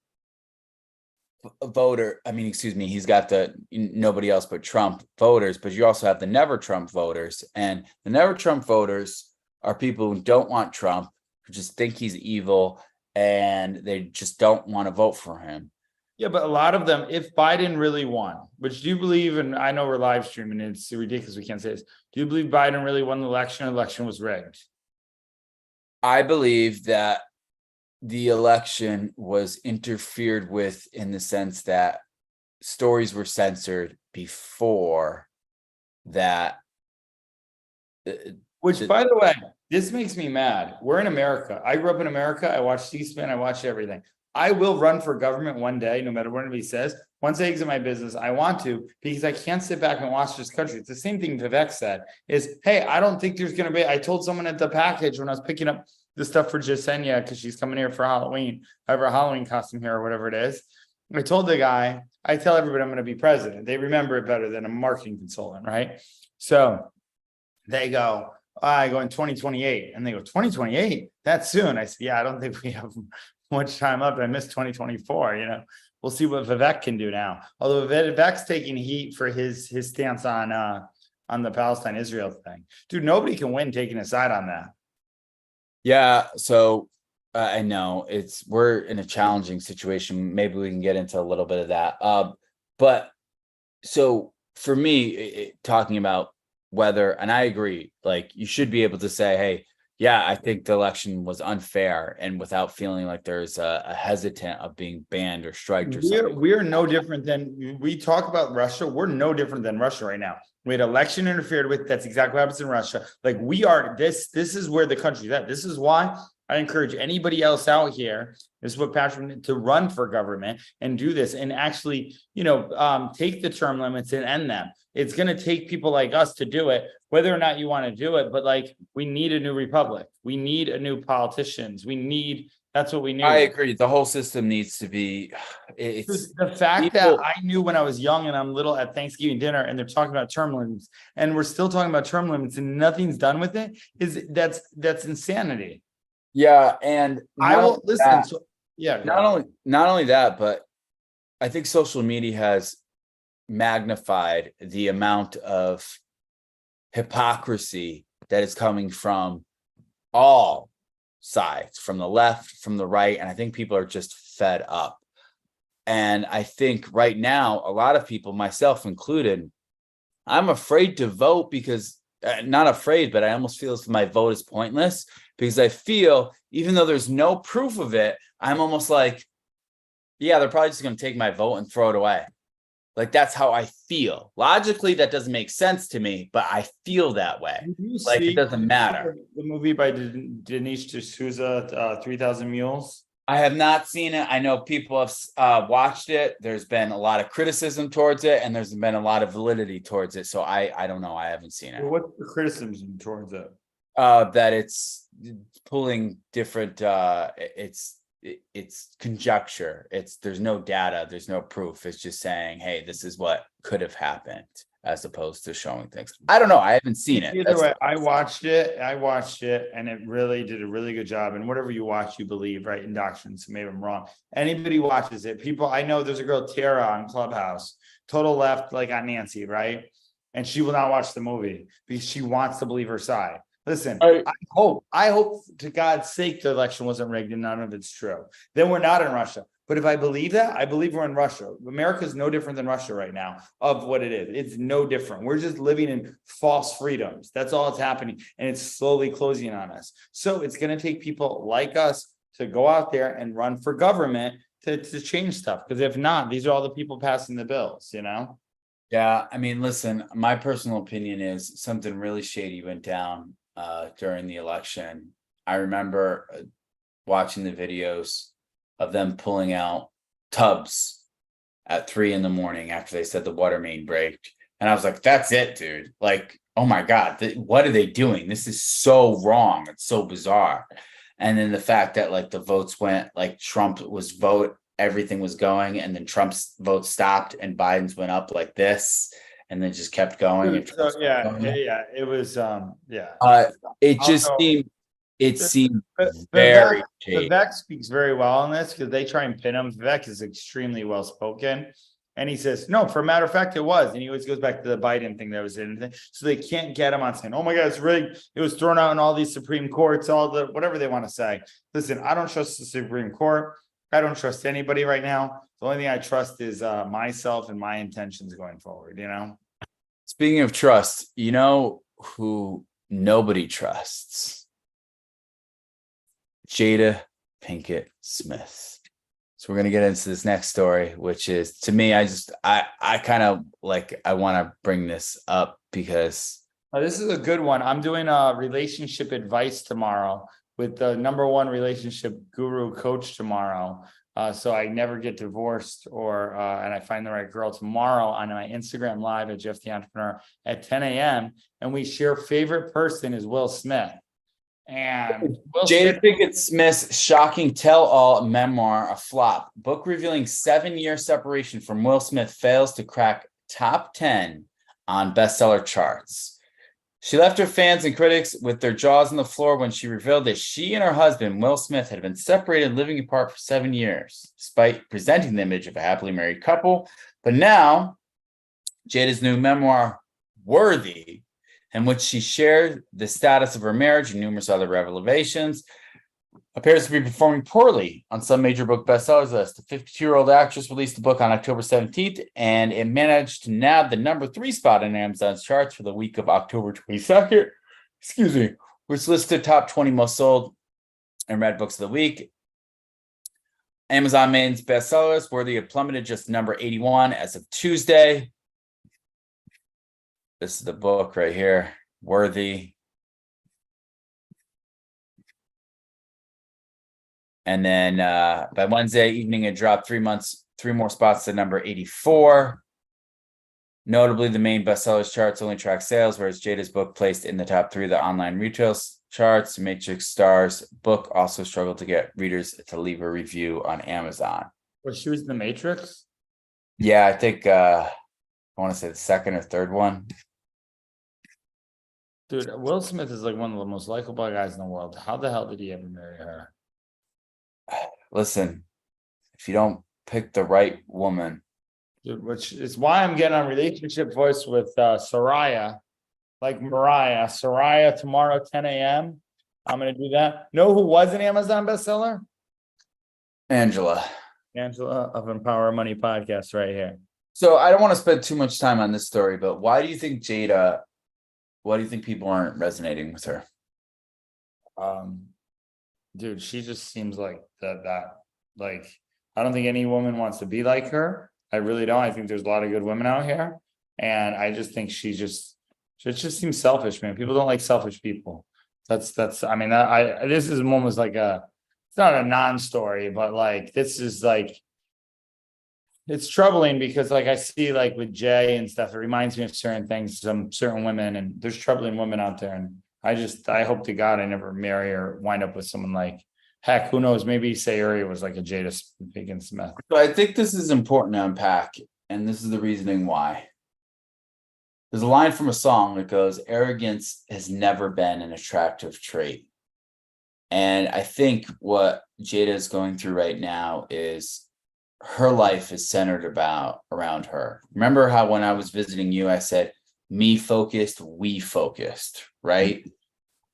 voter. I mean, excuse me, he's got the nobody else but Trump voters, but you also have the never Trump voters, and the never Trump voters are people who don't want Trump, who just think he's evil, and they just don't want to vote for him. Yeah, but a lot of them, if Biden really won, which do you believe, and I know we're live streaming, it's ridiculous we can't say this. Do you believe Biden really won the election? Election was rigged? I believe that the election was interfered with in the sense that stories were censored before that. Which, by the way, this makes me mad. We're in America. I grew up in America. I watched C-SPAN. I watched everything. I will run for government one day, no matter what anybody says. Once I exit my business, I want to, because I can't sit back and watch this country. It's the same thing Vivek said is, hey, I don't think there's going to be, I told someone at the package when I was picking up the stuff for Jasenia, because she's coming here for Halloween, I have her Halloween costume here or whatever it is. I told the guy, I tell everybody I'm going to be president. They remember it better than a marketing consultant, right? So they go, I go in 2028. And they go, 2028? That's soon. I said, yeah, I don't think we have much time left. I missed 2024, you know. We'll see what Vivek can do now. Although Vivek's taking heat for his stance on the Palestine-Israel thing. Dude, nobody can win taking a side on that. Yeah, so I know we're in a challenging situation. Maybe we can get into a little bit of that. But so for me, talking about whether, and I agree, like you should be able to say, hey, yeah, I think the election was unfair, and without feeling like there's a hesitant of being banned or striked or something. We're no different than, we talk about Russia. We're no different than Russia right now. We had election interfered with. That's exactly what happens in Russia. Like we are, this is where the country's at. This is why I encourage anybody else out here, this is what Patrick, to run for government and do this and actually, take the term limits and end them. It's going to take people like us to do it, whether or not you want to do it. But like, we need a new republic. We need a new politicians. That's what we need. I agree. The whole system needs to be. It's the fact that I knew when I was young and I'm little at Thanksgiving dinner and they're talking about term limits and we're still talking about term limits and nothing's done with it, that's insanity. Yeah, and I will listen. Not only that, but I think social media has magnified the amount of hypocrisy that is coming from all sides, from the left, from the right, and I think people are just fed up. And I think right now, a lot of people, myself included, I'm afraid to vote because, not afraid, but I almost feel as if my vote is pointless, because I feel, even though there's no proof of it, I'm almost like, yeah, they're probably just going to take my vote and throw it away. Like, that's how I feel. Logically, that doesn't make sense to me, but I feel that way. Like, it doesn't matter. The movie by Dinesh D'Souza, 3,000 Mules? I have not seen it. I know people have watched it. There's been a lot of criticism towards it, and there's been a lot of validity towards it. So I don't know. I haven't seen it. Well, what's the criticism towards it? That it's pulling different, it's conjecture. There's no data, there's no proof. It's just saying, hey, this is what could have happened, as opposed to showing things. I don't know. I haven't seen it. Either way, I watched it, and it really did a really good job. And whatever you watch, you believe, right? Indoctrination. So maybe I'm wrong. Anybody watches it, people, I know there's a girl, Tara, on Clubhouse, total left, like on Nancy, right? And she will not watch the movie because she wants to believe her side. Listen, I hope to God's sake the election wasn't rigged and none of it's true. Then we're not in Russia. But if I believe that, I believe we're in Russia. America is no different than Russia right now of what it is. It's no different. We're just living in false freedoms. That's all that's happening. And it's slowly closing on us. So it's going to take people like us to go out there and run for government to change stuff. Because if not, these are all the people passing the bills, you know? Yeah, I mean, listen, my personal opinion is something really shady went down during the election. I remember watching the videos of them pulling out tubs at 3 a.m. after they said the water main break. And I was like, that's it, dude. Like, oh my God, what are they doing? This is so wrong. It's so bizarre. And then the fact that like the votes went, like Trump was everything was going, and then Trump's vote stopped and Biden's went up like this, and then just kept going. So, it was, It just Also, seemed Vivek, very shady. Vivek speaks very well on this because they try and pin him. Vivek is extremely well spoken. And he says, no, for a matter of fact, it was. And he always goes back to the Biden thing that was in. So they can't get him on saying, oh my God, it's rigged. It was thrown out in all these Supreme Courts, all the whatever they want to say. Listen, I don't trust the Supreme Court. I don't trust anybody right now. The only thing I trust is myself and my intentions going forward, you know? Speaking of trust, you know who nobody trusts? Jada Pinkett Smith. So we're going to get into this next story, which is, to me, I kind of like, I want to bring this up because this is a good one. I'm doing a relationship advice tomorrow with the #1 relationship guru coach tomorrow. So I never get divorced and I find the right girl tomorrow on my Instagram live at Jeff the Entrepreneur at 10 a.m. And we share favorite person is Will Smith. And Jada Pinkett Smith's shocking tell-all memoir, a flop. Book revealing 7-year separation from Will Smith fails to crack top 10 on bestseller charts. She left her fans and critics with their jaws on the floor when she revealed that she and her husband, Will Smith, had been separated and living apart for 7 years, despite presenting the image of a happily married couple. But now, Jada's new memoir, Worthy, in which she shared the status of her marriage and numerous other revelations, appears to be performing poorly on some major book bestsellers list. The 52-year-old actress released the book on October 17th, and it managed to nab the #3 spot in Amazon's charts for the week of October 22nd, which listed top 20 most sold and read books of the week. Amazon Maine's bestsellers, Worthy, have plummeted just number 81 as of Tuesday. This is the book right here, Worthy. And then by Wednesday evening, it dropped 3 more spots to number 84. Notably, the Maine bestsellers charts only track sales, whereas Jada's book placed in the top 3 of the online retail charts. Matrix Star's book also struggled to get readers to leave a review on Amazon. Was she was in the Matrix? Yeah, I think I want to say the second or third one. Dude, Will Smith is like one of the most likable guys in the world. How the hell did he ever marry her? Listen, if you don't pick the right woman. Dude, which is why I'm getting on Relationship Voice with Soraya, like Mariah. Soraya tomorrow, 10 a.m. I'm going to do that. Know who was an Amazon bestseller? Angela of Empower Money Podcast right here. So I don't want to spend too much time on this story, but why do you think people aren't resonating with her? Dude, she just seems like that. Like, I don't think any woman wants to be like her. I really don't. I think there's a lot of good women out here, and I just think she just seems selfish, man. People don't like selfish people. That's. I mean, this is almost like it's not a non-story, but like this is like. It's troubling because like I see like with Jay and stuff, it reminds me of certain things, some certain women, and there's troubling women out there. And I hope to God I never marry or wind up with someone like, heck, who knows? Maybe Sayuri was like a Jada Pinkett Smith. So I think this is important to unpack, and this is the reasoning why. There's a line from a song that goes, "Arrogance has never been an attractive trait." And I think what Jada is going through right now is her life is centered around her. Remember how when I was visiting you, I said, me focused, we focused, right?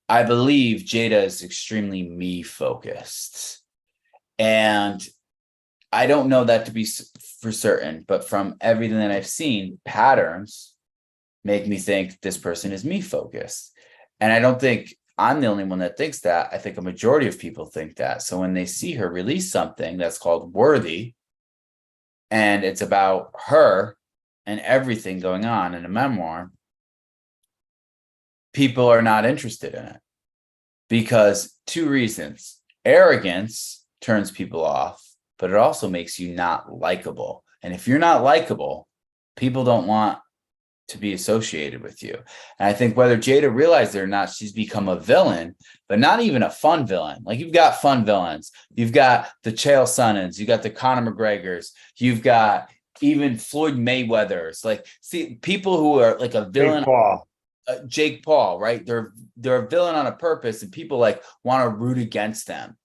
I believe Jada is extremely me focused. And I don't know that to be for certain, but from everything that I've seen, patterns make me think this person is me focused. And I don't think I'm the only one that thinks that. I think a majority of people think that. So when they see her release something that's called Worthy, and it's about her and everything going on in a memoir, people are not interested in it because two reasons. Arrogance turns people off, but it also makes you not likable. And if you're not likable, people don't want to be associated with you. And I think whether Jada realized it or not, she's become a villain, but not even a fun villain. Like, you've got fun villains. You've got the Chael Sonnens, you got the Conor McGregors, you've got even Floyd Mayweather's. Like, see, people who are like a villain. Jake Paul, right? They're a villain on a purpose, and people like want to root against them.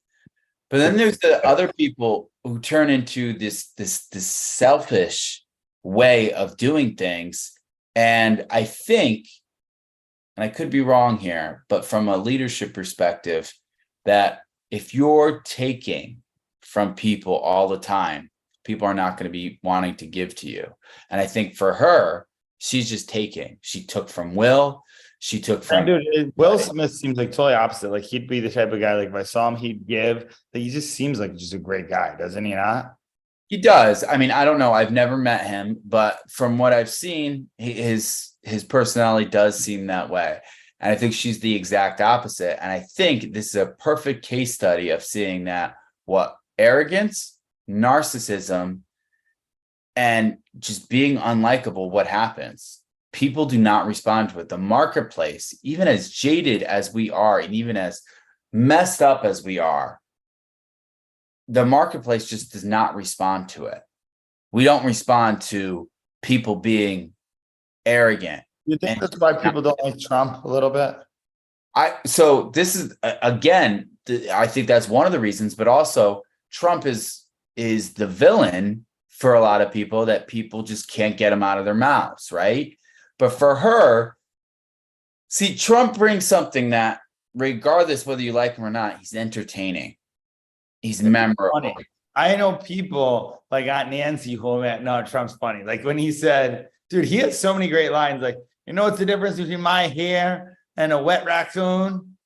But then there's the other people who turn into this selfish way of doing things. And I think, and I could be wrong here, but from a leadership perspective, that if you're taking from people all the time, people are not going to be wanting to give to you. And I think for her, she's just taking. She took from Will. She took from. Dude, Will Smith seems like totally opposite. Like, he'd be the type of guy, like, if I saw him, he'd give. Like, he just seems like just a great guy, doesn't he not? He does. I mean, I don't know. I've never met him, but from what I've seen, his personality does seem that way. And I think she's the exact opposite. And I think this is a perfect case study of seeing that what arrogance, narcissism, and just being unlikable, what happens? People do not respond to it. The marketplace, even as jaded as we are, and even as messed up as we are, the marketplace just does not respond to it. We don't respond to people being arrogant. You think that's why people don't like Trump a little bit? So this is, again, I think that's one of the reasons, but also Trump is the villain for a lot of people, that people just can't get him out of their mouths, right? But for her, see, Trump brings something that, regardless whether you like him or not, he's entertaining. He's memorable. Funny. I know people like Aunt Nancy who went, no, Trump's funny. Like, when he said, dude, he has so many great lines. Like, you know what's the difference between my hair and a wet raccoon?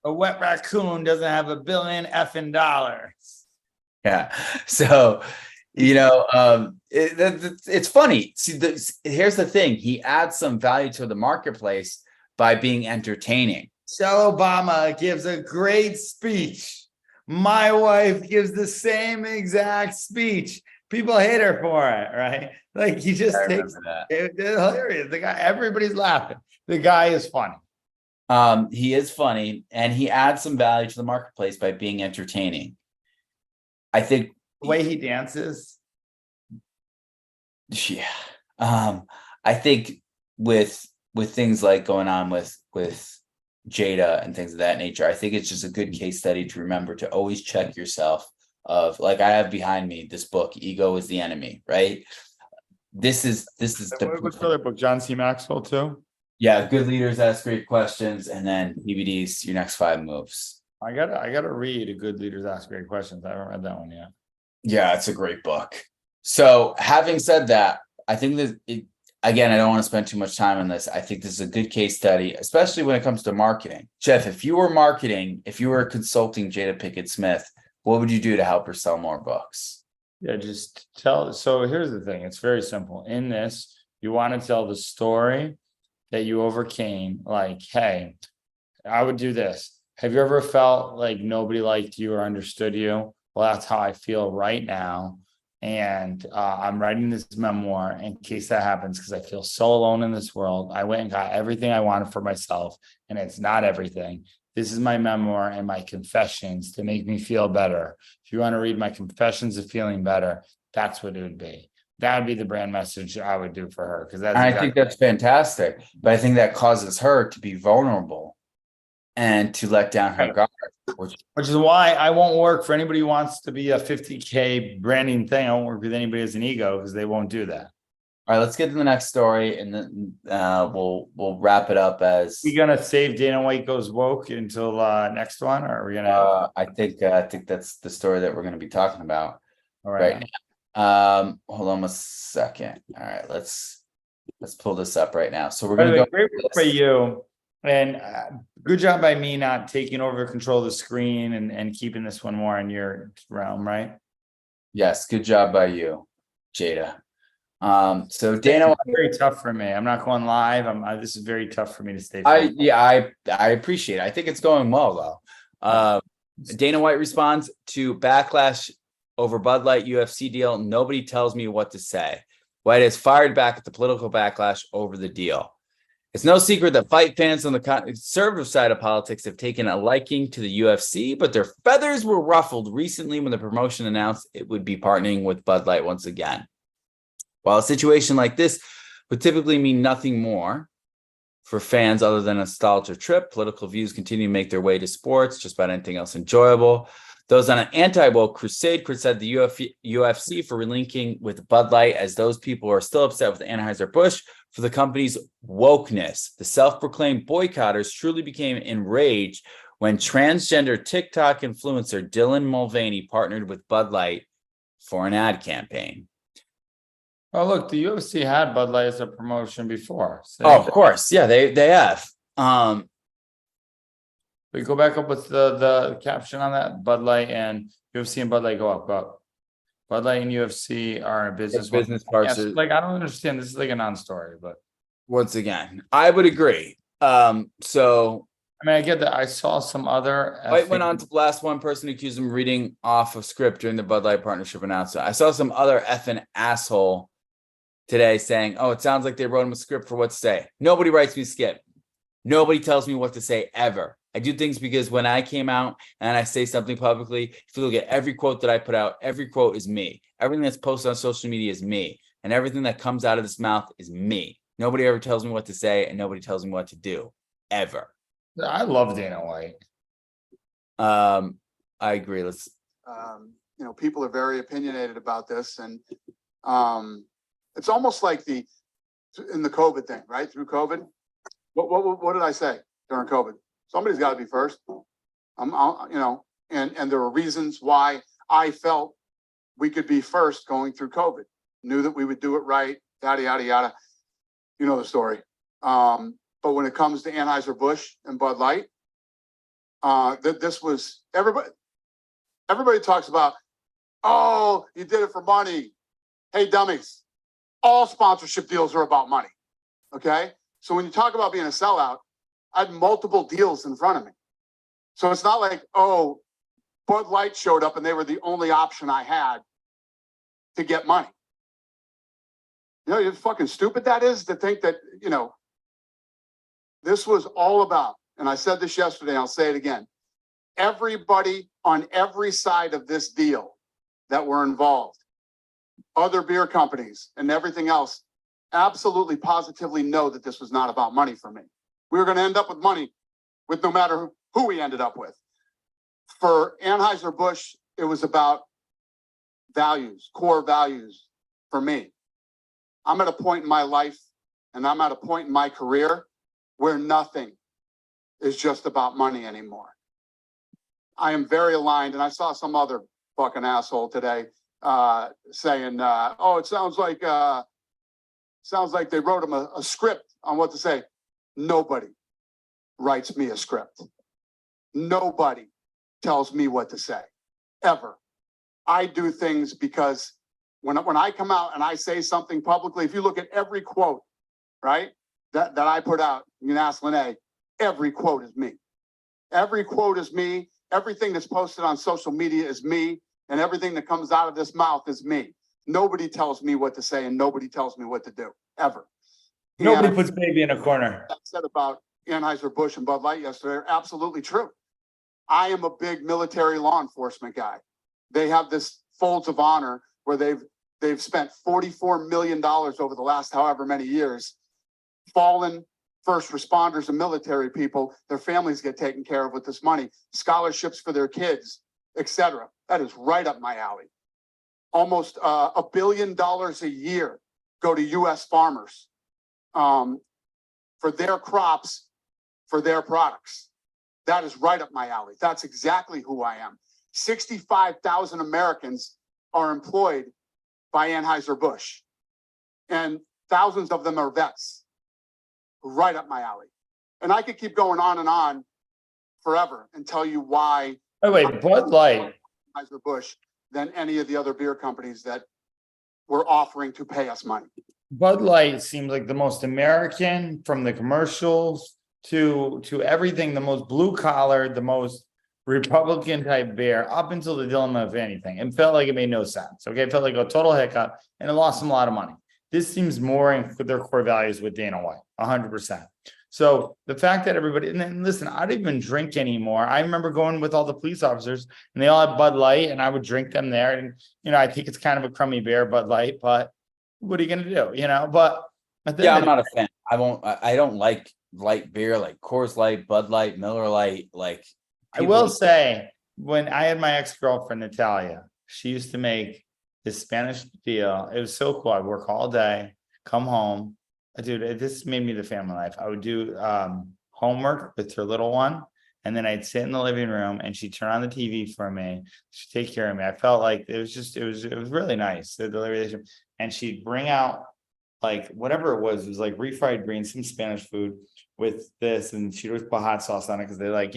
A wet raccoon doesn't have $1 billion effing dollars. Yeah. So, it's funny. See, here's the thing. He adds some value to the marketplace by being entertaining. Michelle Obama gives a great speech. My wife gives the same exact speech. People hate her for it, right? Like, he just takes it's hilarious. The guy, everybody's laughing. The guy is funny. He is funny, and he adds some value to the marketplace by being entertaining. I think the way he dances. Yeah. I think with things like going on with Jada and things of that nature, I think it's just a good case study to remember to always check yourself. Of, like, I have behind me this book, Ego is the Enemy, right? This is What's the other book? John C. Maxwell too? Yeah, Good Leaders Ask Great Questions, and then DVDs, Your Next 5 Moves. I gotta read A Good Leaders Ask Great Questions. I haven't read that one yet. Yeah, it's a great book. So, having said that, I think that again, I don't want to spend too much time on this. I think this is a good case study, especially when it comes to marketing. Jeff, if you were consulting Jada Pinkett Smith, what would you do to help her sell more books? Yeah, just tell. So here's the thing. It's very simple. In this, you want to tell the story that you overcame. Like, hey, I would do this. Have you ever felt like nobody liked you or understood you? Well, that's how I feel right now. And I'm writing this memoir in case that happens, because I feel so alone in this world. I went and got everything I wanted for myself, and it's not everything. This is my memoir and my confessions to make me feel better. If you want to read my confessions of feeling better, that's what it would be. That would be the brand message I would do for her. Because I think that's fantastic. But I think that causes her to be vulnerable and to let down her guard. Which is why I won't work for anybody who wants to be a 50K branding thing. I won't work with anybody as an ego, because they won't do that. All right, let's get to the next story, and then we'll wrap it up. As we gonna save Dana White Goes Woke until next one, or are we gonna? I think that's the story that we're going to be talking about right now. Hold on a second. All right, let's pull this up right now. So we're going to go. Great work by you. And good job by me not taking over control of the screen and keeping this one more in your realm, right? Yes, good job by you, Jada. So Dana, It's very tough for me. I'm not going live. This is very tough for me to stay. I appreciate it. I think it's going well though. Dana White responds to backlash over Bud Light UFC deal. Nobody tells me what to say. White has fired back at the political backlash over the deal. It's no secret that fight fans on the conservative side of politics have taken a liking to the UFC, but their feathers were ruffled recently when the promotion announced it would be partnering with Bud Light once again. While a situation like this would typically mean nothing more for fans other than a nostalgia trip, political views continue to make their way to sports, just about anything else enjoyable. Those on an anti-woke crusade criticized the UFC for relinking with Bud Light, as those people are still upset with Anheuser-Busch for the company's wokeness. The self-proclaimed boycotters truly became enraged when transgender TikTok influencer Dylan Mulvaney partnered with Bud Light for an ad campaign. Oh, look, the UFC had Bud Light as a promotion before. Oh, of course. Yeah, they have. We go back up with the caption on that. Bud Light and UFC and Bud Light go up. Bud Light and UFC are in business. Business parts. Yes, like, I don't understand. This is like a non-story, but once again, I would agree. So I mean, I get that. I saw some other. White went on to blast one person who accused him of reading off of script during the Bud Light partnership announcement. I saw some other effing asshole today saying, "Oh, it sounds like they wrote him a script for what to say." Nobody writes me a script. Nobody tells me what to say ever. I do things because when I came out and I say something publicly, if you look at every quote that I put out, every quote is me. Everything that's posted on social media is me. And everything that comes out of this mouth is me. Nobody ever tells me what to say and nobody tells me what to do, ever. I love Dana White. I agree. Let's. People are very opinionated about this, and it's almost like in the COVID thing, right? Through COVID, what did I say during COVID? Somebody's got to be first. And there were reasons why I felt we could be first going through COVID. Knew that we would do it right. Yada yada yada. You know the story. But when it comes to Anheuser-Busch and Bud Light, this was everybody talks about, oh, you did it for money. Hey, dummies, all sponsorship deals are about money. Okay. So when you talk about being a sellout, I had multiple deals in front of me. So it's not like, oh, Bud Light showed up and they were the only option I had to get money. You're fucking stupid that is to think that, this was all about, and I said this yesterday, and I'll say it again. Everybody on every side of this deal that were involved, other beer companies and everything else, absolutely positively know that this was not about money for me. We were going to end up with money with no matter who we ended up with. For Anheuser-Busch, it was about values, core values for me. I'm at a point in my life and I'm at a point in my career where nothing is just about money anymore. I am very aligned, and I saw some other fucking asshole today saying, oh, it sounds like they wrote him a script on what to say. Nobody writes me a script. Nobody tells me what to say, ever. I do things because when I come out and I say something publicly, if you look at every quote, right, that I put out, you can ask Lene, every quote is me. Every quote is me. Everything that's posted on social media is me. And everything that comes out of this mouth is me. Nobody tells me what to say and nobody tells me what to do, ever. Nobody puts baby in a corner. That said about Anheuser-Busch and Bud Light yesterday are absolutely true. I am a big military law enforcement guy. They have this Folds of Honor where they've spent $44 million over the last however many years. Fallen first responders and military people, their families get taken care of with this money, scholarships for their kids, etc. That is right up my alley. Almost $1 billion a year go to U.S. farmers for their crops, for their products. That is right up my alley. That's exactly who I am. 65,000 Americans are employed by Anheuser-Busch, and thousands of them are vets. Right up my alley. And I could keep going on and on forever and tell you why Oh, wait, Bud Light. Anheuser-Busch than any of the other beer companies that were offering to pay us money. Bud Light seems like the most American, from the commercials to everything, the most blue collar, the most Republican type beer up until the dilemma of anything. It felt like it made no sense. Okay. It felt like a total hiccup and it lost them a lot of money. This seems more in their core values with Dana White, 100%. So the fact that everybody, and then listen, I don't even drink anymore. I remember going with all the police officers and they all had Bud Light and I would drink them there. And, I think it's kind of a crummy beer, Bud Light, but what are you going to do? But Yeah, I'm not a fan. I don't like light beer like Coors Light, Bud Light, Miller Light. Like, I will say, when I had my ex-girlfriend, Natalia, she used to make this Spanish deal. It was so cool. I'd work all day, come home. Dude, this made me the family life. I would do homework with her little one, and then I'd sit in the living room and she'd turn on the TV for me. She'd take care of me. I felt like it was really nice. The relationship. And she'd bring out like whatever it was like refried greens, some Spanish food with this, and she'd always put hot sauce on it because they like,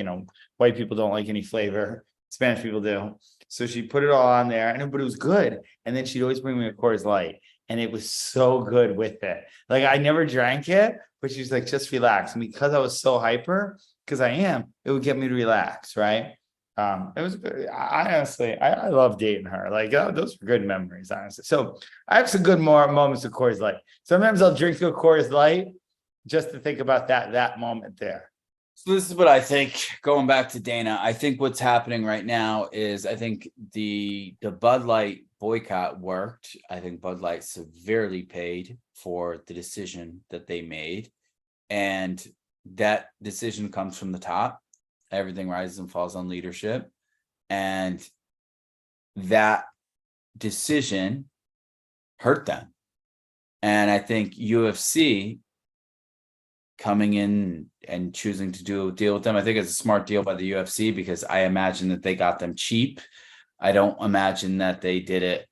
white people don't like any flavor. Spanish people do. So she put it all on there, but it was good. And then she'd always bring me a Coors Light, and it was so good with it. Like I never drank it, but she's like, just relax. And because I was so hyper, because I am, it would get me to relax, right? It was good. I honestly, I love dating her. Like, those were good memories, honestly. So I have some good moments of Coors Light. Sometimes I'll drink a Coors Light just to think about that moment there. So this is what I think, going back to Dana, I think what's happening right now is I think the Bud Light boycott worked. I think Bud Light severely paid for the decision that they made. And that decision comes from the top. Everything rises and falls on leadership. And that decision hurt them. And I think UFC coming in and choosing to do a deal with them, I think it's a smart deal by the UFC, because I imagine that they got them cheap. I don't imagine that they did it.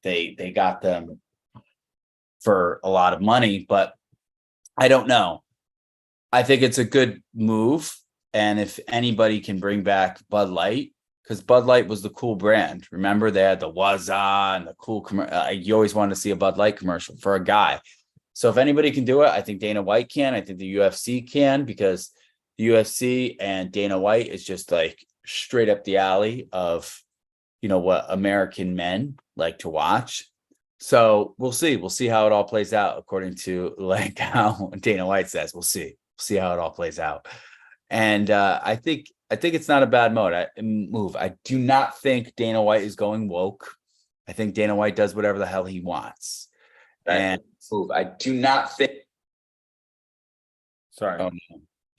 They got them for a lot of money, but I don't know. I think it's a good move. And if anybody can bring back Bud Light, because Bud Light was the cool brand. Remember, they had the Waza and the cool you always wanted to see a Bud Light commercial for a guy. So if anybody can do it, I think Dana White can. I think the UFC can, because the UFC and Dana White is just like straight up the alley of, what American men like to watch. So we'll see. We'll see how it all plays out, according to like how Dana White says. We'll see. We'll see how it all plays out. And I think it's not a bad move. I do not think Dana White is going woke. I think Dana White does whatever the hell he wants. And move. I do not think. Sorry.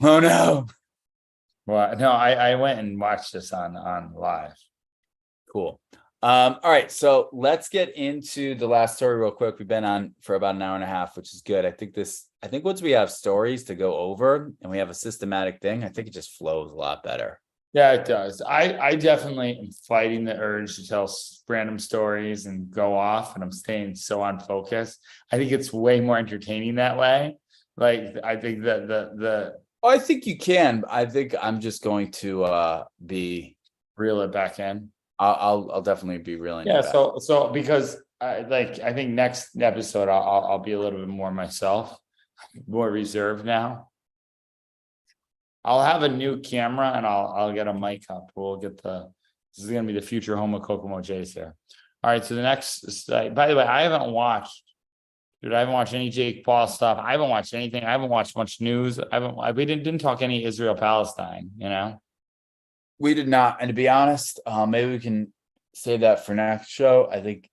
Oh no. Well, no, I went and watched this on live. Cool. All right, so let's get into the last story real quick. We've been on for about an hour and a half, which is good. I think once we have stories to go over and we have a systematic thing, I think it just flows a lot better. Yeah, it does. I definitely am fighting the urge to tell random stories and go off, and I'm staying so on focus. I think it's way more entertaining that way. Like, I think that I think you can. I think I'm just going to reel it back in. I'll definitely be reeling. Yeah. So because I think next episode I'll be a little bit more myself, more reserved now. I'll have a new camera and I'll get a mic up. This is going to be the future home of Kokomo Jays here. All right. So the next, by the way, I haven't watched any Jake Paul stuff. I haven't watched anything. I haven't watched much news. We didn't talk any Israel Palestine, We did not. And to be honest, maybe we can save that for next show. I think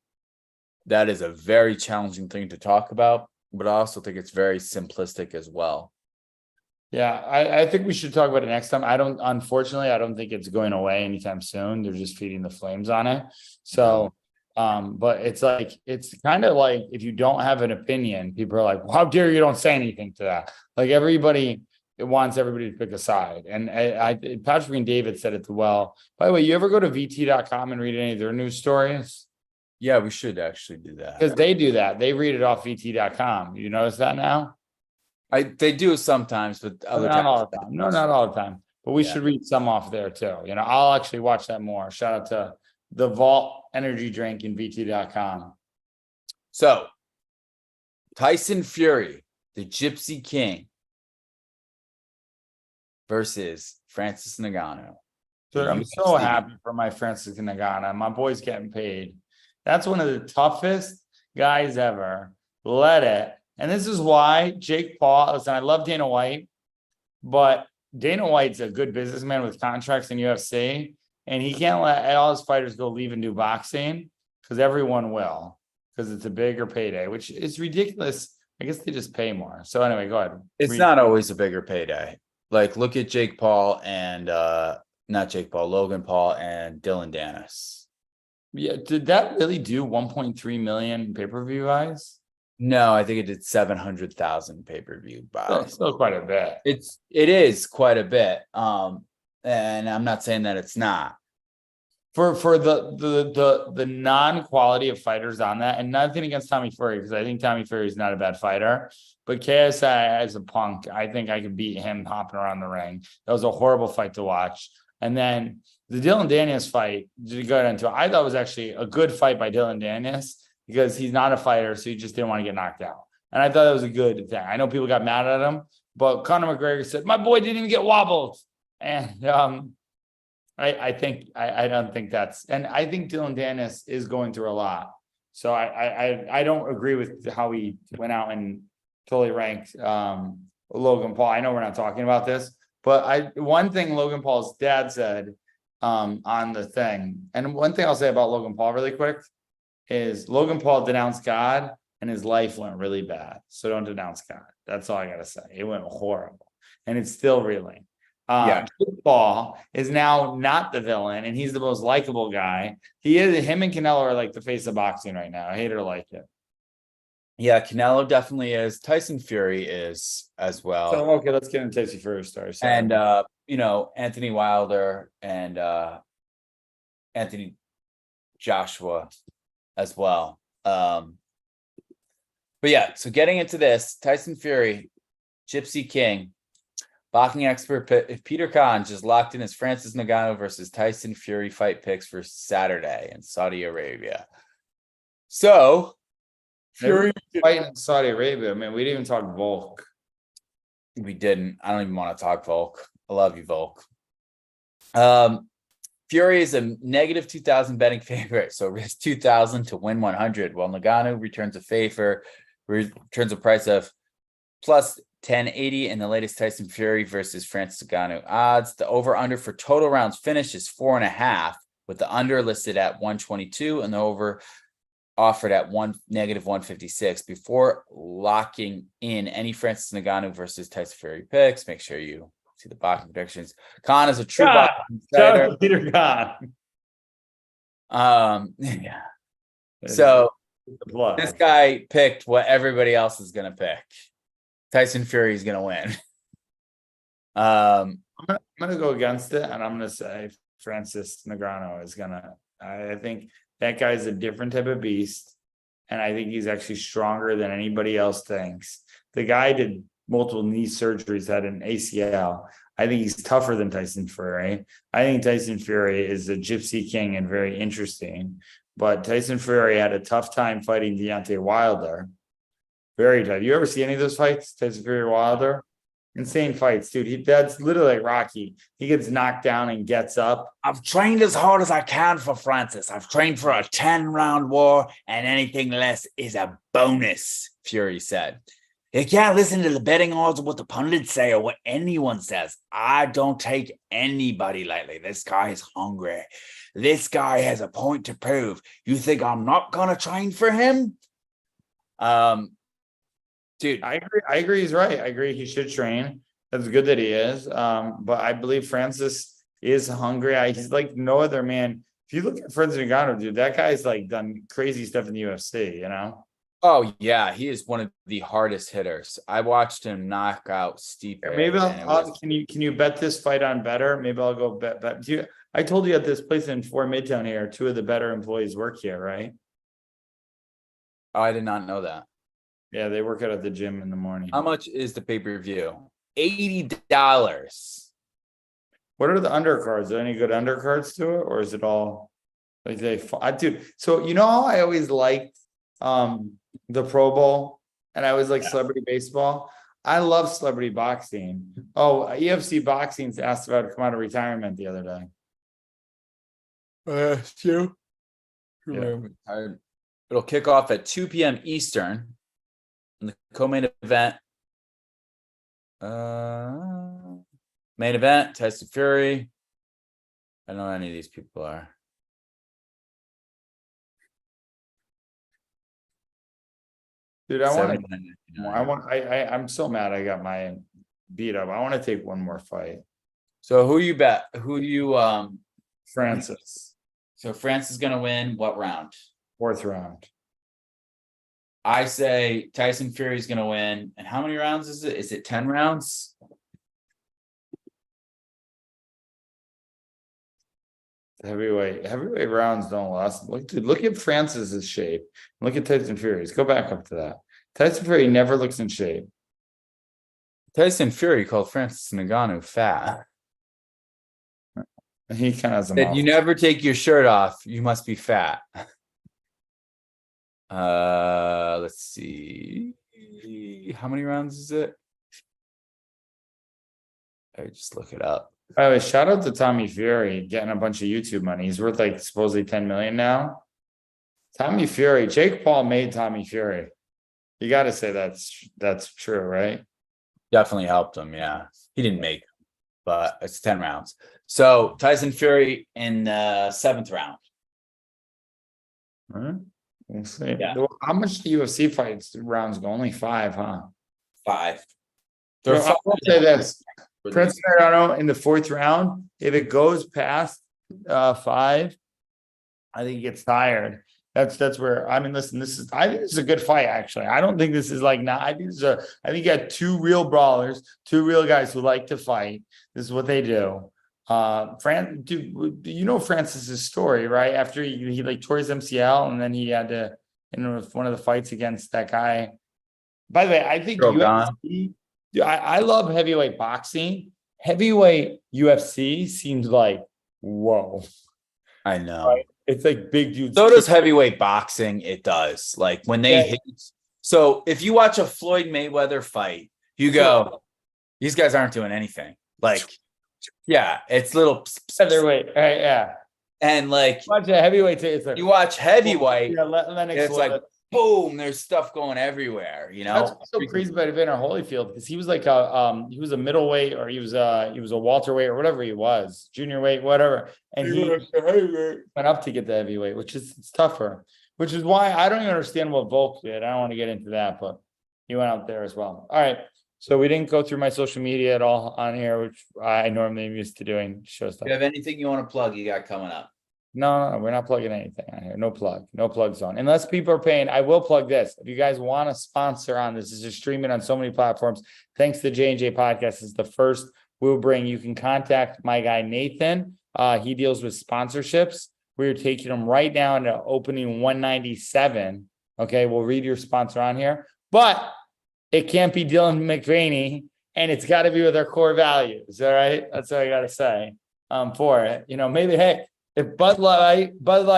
that is a very challenging thing to talk about, but I also think it's very simplistic as well. Yeah, I think we should talk about it next time. Unfortunately, I don't think it's going away anytime soon. They're just feeding the flames on it. So, but it's kind of like, if you don't have an opinion, people are like, well, how dare you don't say anything to that? Like, everybody wants everybody to pick a side. And Patrick and David said it well. By the way, you ever go to VT.com and read any of their news stories? Yeah, we should actually do that. Because they do that. They read it off VT.com. You notice that now? They do sometimes, but other Not times. all the time. No, not all the time. But we Yeah. should read some off there too. I'll actually watch that more. Shout out to the Vault Energy Drink in VT.com. So Tyson Fury, the Gypsy King, versus Francis Ngannou. Dude, I'm so UFC. happy for my Francis Ngannou. My boy's getting paid. That's one of the toughest guys ever. Let it. And this is why Jake Paul, listen, I love Dana White, but Dana White's a good businessman with contracts in UFC, and he can't let all his fighters go leave and do boxing because everyone will, because it's a bigger payday, which is ridiculous. I guess they just pay more. So anyway, go ahead. It's not always a bigger payday. Like, look at Jake Paul and not Jake Paul, Logan Paul and Dylan Dennis. Yeah, did that really do 1.3 million pay-per-view buys? No, I think it did 700,000 pay-per-view buys. Still quite a bit. It is quite a bit. And I'm not saying that it's not. For the non-quality of fighters on that, and nothing against Tommy Fury, because I think Tommy Fury is not a bad fighter, but KSI as a punk, I think I could beat him hopping around the ring. That was a horrible fight to watch. And then the Dylan Daniels fight, to go into, I thought was actually a good fight by Dylan Daniels because he's not a fighter, so he just didn't want to get knocked out. And I thought that was a good thing. I know people got mad at him, but Conor McGregor said, "My boy didn't even get wobbled," and I don't think that's, and I think Dylan Dennis is going through a lot. So I don't agree with how he went out and totally ranked Logan Paul. I know we're not talking about this, but one thing Logan Paul's dad said on the thing, and one thing I'll say about Logan Paul really quick is Logan Paul denounced God and his life went really bad. So don't denounce God. That's all I gotta say. It went horrible and it's still reeling. Jake Paul is now not the villain, and he's the most likable guy. Him and Canelo are like the face of boxing right now. I hate it or like it. Yeah, Canelo definitely is. Tyson Fury is as well. So okay, let's get into Tyson Fury story. And Anthony Wilder and Anthony Joshua as well. But yeah, so getting into this, Tyson Fury, Gypsy King. Boxing expert Peter Khan just locked in his Francis Ngannou versus Tyson Fury fight picks for Saturday in Saudi Arabia. So, Fury fighting in Saudi Arabia. I mean, we didn't even talk Volk. We didn't. I don't even want to talk Volk. I love you, Volk. Fury is a negative 2,000 betting favorite, so risk 2,000 to win 100. While Ngannou returns a price of plus 1080 in the latest Tyson Fury versus Francis Ngannou odds. The over-under for total rounds finished is 4.5, with the under listed at 122 and the over offered at negative 156. Before locking in any Francis Ngannou versus Tyson Fury picks, make sure you see the boxing predictions. Khan is a true boxing insider. Peter Khan. Yeah. So this guy picked what everybody else is going to pick. Tyson Fury is going to win. I'm going to go against it, and I'm going to say Francis Ngannou is going to. I think that guy's a different type of beast, and I think he's actually stronger than anybody else thinks. The guy did multiple knee surgeries, had an ACL. I think he's tougher than Tyson Fury. I think Tyson Fury is a gypsy king and very interesting, but Tyson Fury had a tough time fighting Deontay Wilder. Very tough. You ever see any of those fights? Tyson Fury Wilder? Insane fights, dude. That's literally like Rocky. He gets knocked down and gets up. I've trained as hard as I can for Francis. I've trained for a 10-round war, and anything less is a bonus, Fury said. You can't listen to the betting odds or what the pundits say or what anyone says. I don't take anybody lightly. This guy is hungry. This guy has a point to prove. You think I'm not going to train for him? Dude, I agree. He's right. I agree. He should train. That's good that he is. But I believe Francis is hungry. He's like no other man. If you look at Francis Ngannou, dude, that guy's like done crazy stuff in the UFC, you know? Oh, yeah. He is one of the hardest hitters. I watched him knock out Stipe. Maybe can you bet this fight on better? Maybe I'll go bet. I told you at this place in Fort Midtown here, 2 of the better employees work here, right? Oh, I did not know that. Yeah, they work out at the gym in the morning. How much is the pay-per-view? $80. What are the undercards? Are there any good undercards to it, or is it all like I do? So you know how I always liked the Pro Bowl, and I always like celebrity baseball. I love celebrity boxing. Oh, EFC Boxing's asked about to come out of retirement the other day. You? Yeah. It'll kick off at 2 p.m. Eastern. In the co-main event. Main event, Tyson Fury. I don't know who any of these people are. Dude, I'm so mad I got my beat up. I want to take one more fight. So who you bet? Who do you Francis, So France is gonna win what round? 4th round. I say Tyson Fury is gonna win. And how many rounds is it? Is it 10 rounds? Heavyweight rounds don't last. Look at Francis's shape. Look at Tyson Fury's. Go back up to that. Tyson Fury never looks in shape. Tyson Fury called Francis Ngannou fat. He kind of has a Said mouth. you never take your shirt off, you must be fat. Let's see. How many rounds is it? I just look it up. By the way, shout out to Tommy Fury getting a bunch of YouTube money. He's worth like supposedly 10 million now. Tommy Fury, Jake Paul made Tommy Fury. You got to say that's true, right? Definitely helped him. Yeah, he didn't make him, but it's 10 rounds. So Tyson Fury in the 7th round. All right. We'll see. Yeah. How much do UFC fights rounds go? Only 5, huh? 5. I will say this. Prince Ngannou in the 4th round, if it goes past 5, I think he gets tired. That's where, I mean, listen, I think this is a good fight, actually. I don't think this is like, I think you got 2 real brawlers, 2 real guys who like to fight. This is what they do. Dude, you know Francis's story, right? After he like tore his MCL, and then he had to, one of the fights against that guy. By the way, I think UFC, I love heavyweight boxing. Heavyweight UFC seems like, whoa. I know. Right? It's like big dudes. So does heavyweight boxing. It does. Like when they hit. So if you watch a Floyd Mayweather fight, you go, these guys aren't doing anything. Like, yeah, it's little featherweight. Right, yeah. And like watch a heavyweight. It's like, you watch heavyweight. Yeah, Lennox, it's like boom, there's stuff going everywhere, you know. That's what's so crazy about Evander Holyfield, because he was like he was a middleweight, or he was a welterweight, or whatever he was, junior weight, whatever, and he went up to get the heavyweight, which is it's tougher, which is why I don't even understand what Volk did. I don't want to get into that, but he went out there as well. All right, so we didn't go through my social media at all on here, which I normally am used to doing. Show stuff. Do you have anything you want to plug? You got coming up? No, we're not plugging anything on here. No plug zone. Unless people are paying, I will plug this. If you guys want to sponsor on this, is streaming on so many platforms. Thanks to J&J Podcast. Is the first we'll bring. You can contact my guy, Nathan. He deals with sponsorships. We're taking them right down to opening 197. Okay, we'll read your sponsor on here. But it can't be Dylan McVaney, and it's got to be with our core values. All right? That's what I got to say for it. Maybe, hey, if Bud Light,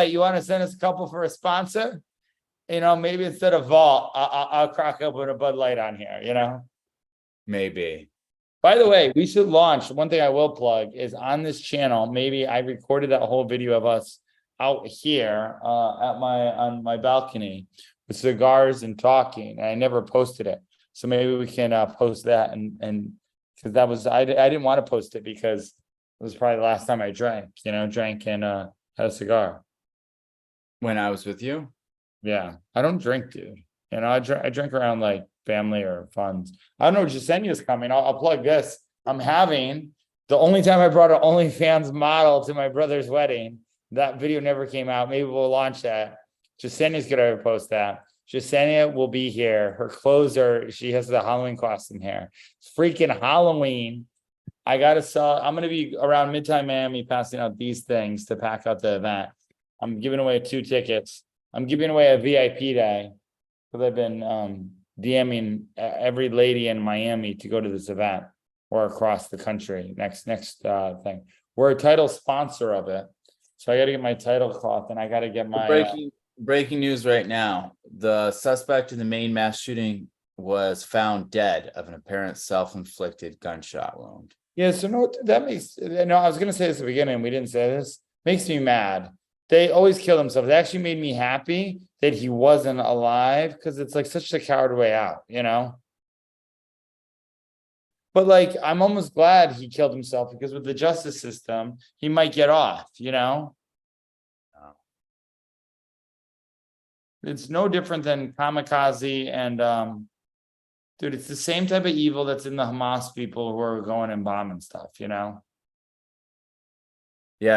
you want to send us a couple for a sponsor, maybe instead of Vault, I'll crack open a Bud Light on here, Maybe. By the way, we should launch. One thing I will plug is on this channel. Maybe I recorded that whole video of us out here on my balcony with cigars and talking, and I never posted it. So maybe we can post that, and because that was I didn't want to post it because it was probably the last time I drank, and had a cigar. When I was with you? Yeah. I don't drink, dude. I drink around like family or funds. I don't know, Jasenia's coming. I'll plug this. I'm having the only time I brought an OnlyFans model to my brother's wedding. That video never came out. Maybe we'll launch that. Jasenia's gonna post that. Jasenia will be here. Her clothes she has the Halloween costume here. It's freaking Halloween. I got to sell. I'm going to be around Midtown Miami passing out these things to pack out the event. I'm giving away 2 tickets. I'm giving away a VIP day because I've been DMing every lady in Miami to go to this event or across the country. Next thing. We're a title sponsor of it. So I got to get my title cloth and I got to get my breaking news right now. The suspect in the Maine mass shooting was found dead of an apparent self-inflicted gunshot wound. Yeah, so no, that makes I was gonna say this at the beginning, we didn't say this. Makes me mad. They always kill themselves. It actually made me happy that he wasn't alive because it's like such a coward way out, But like I'm almost glad he killed himself because with the justice system, he might get off, It's no different than kamikaze and dude, it's the same type of evil that's in the Hamas people who are going and bombing stuff, Yeah,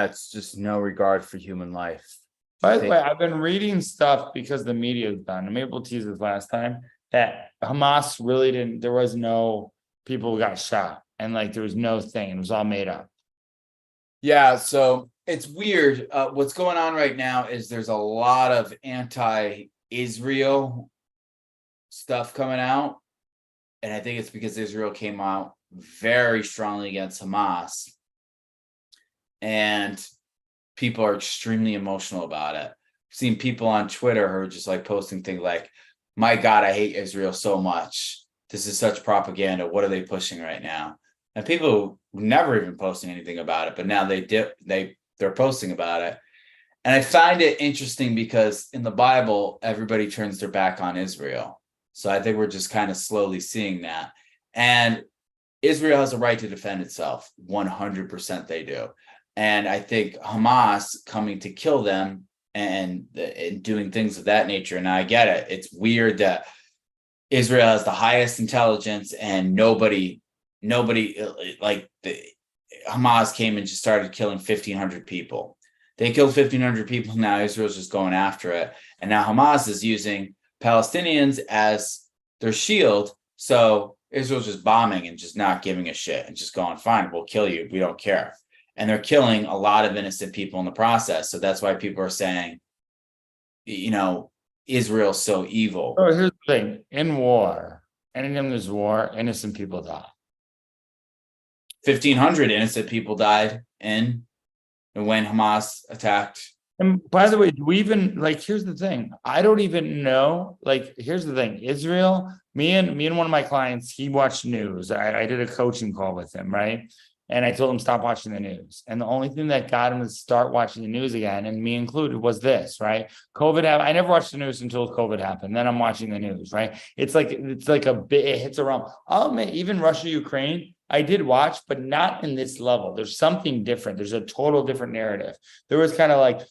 it's just no regard for human life. By the way, I've been reading stuff because the media has done. I'm able to tease this last time that Hamas really didn't. There was no people who got shot, and like there was no thing. It was all made up. Yeah, so it's weird. What's going on right now is there's a lot of anti-Israel stuff coming out, and I think it's because Israel came out very strongly against Hamas, and people are extremely emotional about it. I've seen people on Twitter who are just like posting things like, my God, I hate Israel so much. This is such propaganda. What are they pushing right now? And people who never even posting anything about it, but now they're posting about it. And I find it interesting because in the Bible, everybody turns their back on Israel. So I think we're just kind of slowly seeing that. And Israel has a right to defend itself. 100% they do. And I think Hamas coming to kill them and doing things of that nature. And I get it. It's weird that Israel has the highest intelligence and nobody like Hamas came and just started killing 1,500 people. They killed 1,500 people. Now Israel's just going after it. And now Hamas is using Palestinians as their shield. So Israel's just bombing and just not giving a shit and just going, fine, we'll kill you. We don't care. And they're killing a lot of innocent people in the process. So that's why people are saying, Israel's so evil. Oh, here's the thing. In war, anytime there's war, innocent people die. 1,500 innocent people died when Hamas attacked. And by the way, do we even here's the thing. I don't even know. Here's the thing. Israel, me and one of my clients, he watched news. I did a coaching call with him, right? And I told him stop watching the news. And the only thing that got him to start watching the news again, and me included, was this, right? COVID happened. I never watched the news until COVID happened. Then I'm watching the news, right? It's like a bit, it hits around. Even Russia, Ukraine, I did watch, but not in this level. There's something different. There's a total different narrative. There was kind of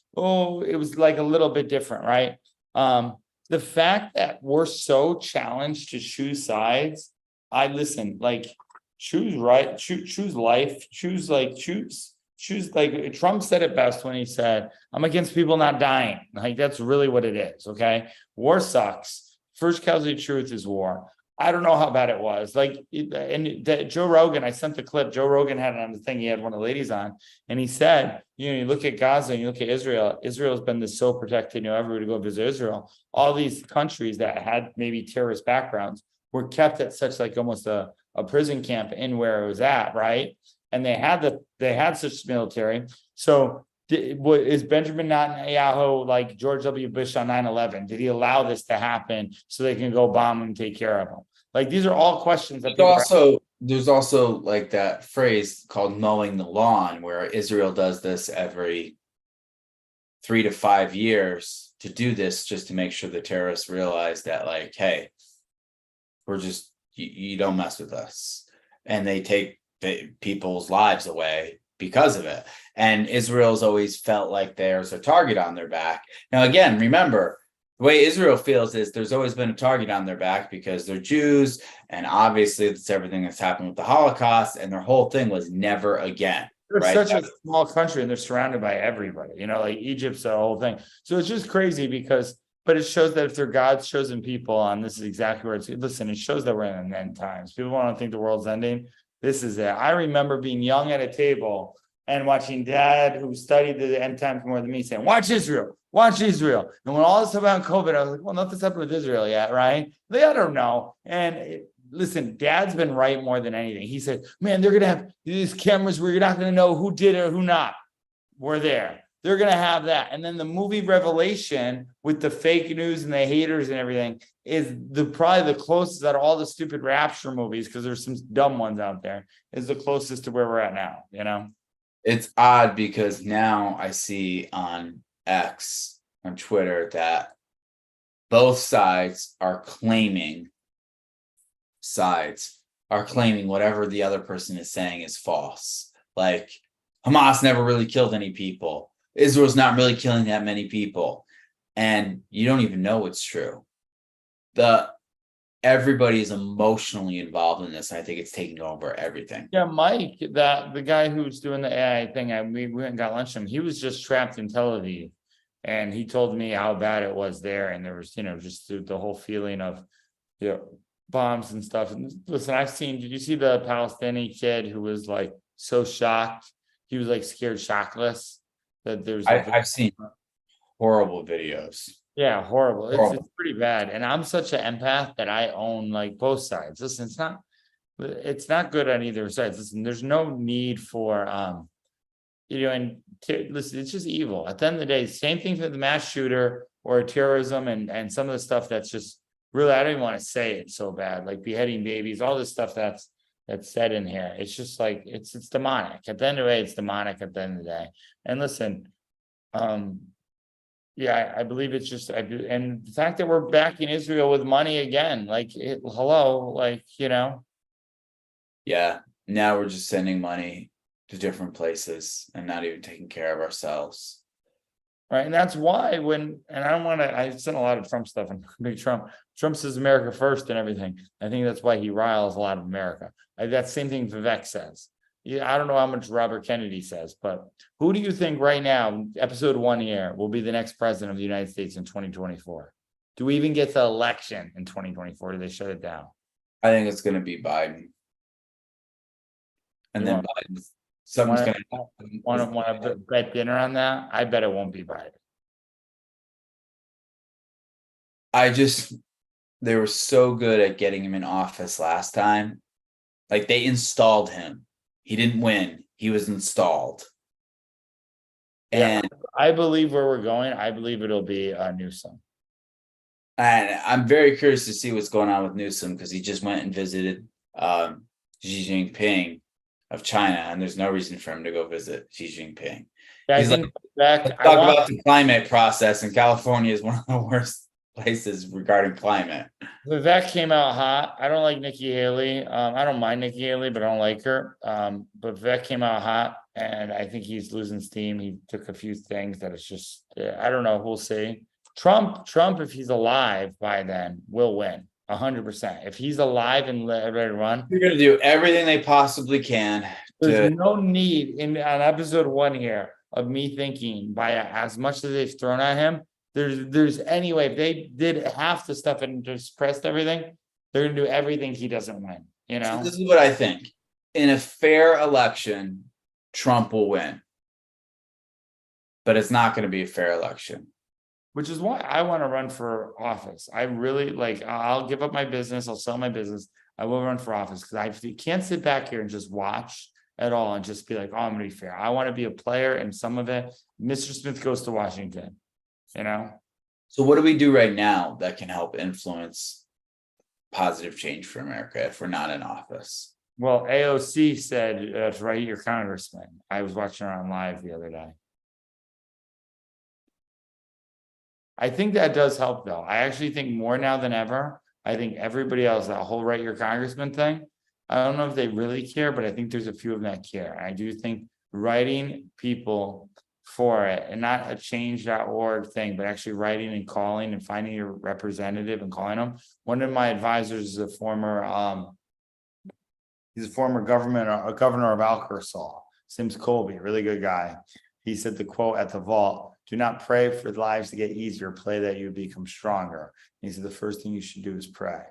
it was like a little bit different, right? The fact that we're so challenged to choose sides, choose right, choose life, choose Trump said it best when he said, I'm against people not dying. That's really what it is. Okay. War sucks. First casualty of truth is war. I don't know how bad it was. Joe Rogan, I sent the clip. Joe Rogan had it on the thing. He had one of the ladies on, and he said, you look at Gaza and you look at Israel. Israel's been so protected. Everybody go visit Israel. All these countries that had maybe terrorist backgrounds were kept at such almost a prison camp in where it was at, right? And they had such military. So is Benjamin Netanyahu like George W. Bush on 9/11? Did he allow this to happen so they can go bomb and take care of them? These are all questions that there's also that phrase called mowing the lawn, where Israel does this every 3 to 5 years to do this, just to make sure the terrorists realize that hey, we're just, you don't mess with us. And they take people's lives away because of it. And Israel's always felt like there's a target on their back. Now, again, remember, the way Israel feels is there's always been a target on their back because they're Jews. And obviously it's everything that's happened with the Holocaust. And their whole thing was never again. They're such a small country and they're surrounded by everybody, Egypt's the whole thing. So it's just crazy but it shows that if they're God's chosen people, and this is exactly where it shows that we're in the end times. People want to think the world's ending. This is it. I remember being young at a table and watching dad, who studied the end times more than me, saying, watch Israel, watch Israel. And when all this stuff about COVID, I was like, well, nothing's happened with Israel yet, right? I don't know. And listen, dad's been right more than anything. He said, man, they're going to have these cameras where you're not going to know who did it or who not. We're there. They're going to have that. And then the movie Revelation with the fake news and the haters and everything is probably the closest out of all the stupid rapture movies, because there's some dumb ones out there, is the closest to where we're at now, you know? It's odd because now I see on X, on Twitter, that both sides are claiming whatever the other person is saying is false. Like, Hamas never really killed any people. Israel's not really killing that many people. And you don't even know what's true. Everybody is emotionally involved in this. And I think it's taking over everything. Yeah, Mike, the guy who's doing the AI thing, we went and got lunch with him. He was just trapped in Tel Aviv. And he told me how bad it was there. And there was, just the whole feeling of, bombs and stuff. And listen, did you see the Palestinian kid who was like so shocked? He was like scared shitless that there's. I've seen horrible videos. Yeah, horrible. It's pretty bad. And I'm such an empath that I own like both sides. Listen, it's not good on either side. Listen, there's no need for listen, it's just evil. At the end of the day, same thing for the mass shooter or terrorism and some of the stuff that's just really, I don't even want to say it so bad, like beheading babies, all this stuff that's said in here. It's just like it's demonic. At the end of the day, it's demonic at the end of the day. And listen, I believe it's just and the fact that we're backing Israel with money again, Yeah. Now we're just sending money to different places and not even taking care of ourselves. Right. And that's why I sent a lot of Trump stuff and big Trump says America first and everything. I think that's why he riles a lot of America. That same thing Vivek says. Yeah, I don't know how much Robert Kennedy says, but who do you think right now, episode 1 here, will be the next president of the United States in 2024? Do we even get the election in 2024? Do they shut it down? I think it's going to be Biden. And then Biden. Something's going to happen. Want to bet dinner on that? I bet it won't be Biden. They were so good at getting him in office last time. Like, they installed him. He didn't win. He was installed. And I believe where we're going, I believe it'll be Newsom. And I'm very curious to see what's going on with Newsom, because he just went and visited Xi Jinping of China, and there's no reason for him to go visit Xi Jinping. He's like, talk about the climate process, and California is one of the worst places regarding climate. Vivek came out hot. I don't like Nikki Haley. I don't mind Nikki Haley, but I don't like her. But Vivek came out hot, and I think he's losing steam. He took a few things that it's just, I don't know. We'll see. Trump, if he's alive by then, will win 100%. If he's alive and ready to run, they're going to do everything they possibly can. There's no need on episode 1 here of me thinking by as much as they've thrown at him. There's any way if they did half the stuff and just pressed everything, they're gonna do everything he doesn't win. So this is what I think. In a fair election, Trump will win, but it's not going to be a fair election. Which is why I want to run for office. I really I'll give up my business. I'll sell my business. I will run for office because I can't sit back here and just watch at all and just be like, oh, I'm going to be fair. I want to be a player in some of it. Mr. Smith goes to Washington. So what do we do right now that can help influence positive change for America if we're not in office? Well, AOC said to write your congressman. I was watching her on live the other day. I think that does help, though. I actually think more now than ever. I think everybody else, that whole write your congressman thing, I don't know if they really care, but I think there's a few of them that care. I do think writing people for it, and not a change.org thing, but actually writing and calling and finding your representative and calling them. One of my advisors is a former governor of Arkansas, Sims Colby, really good guy. He said the quote at the vault, do not pray for lives to get easier, pray that you become stronger. And he said the first thing you should do is pray.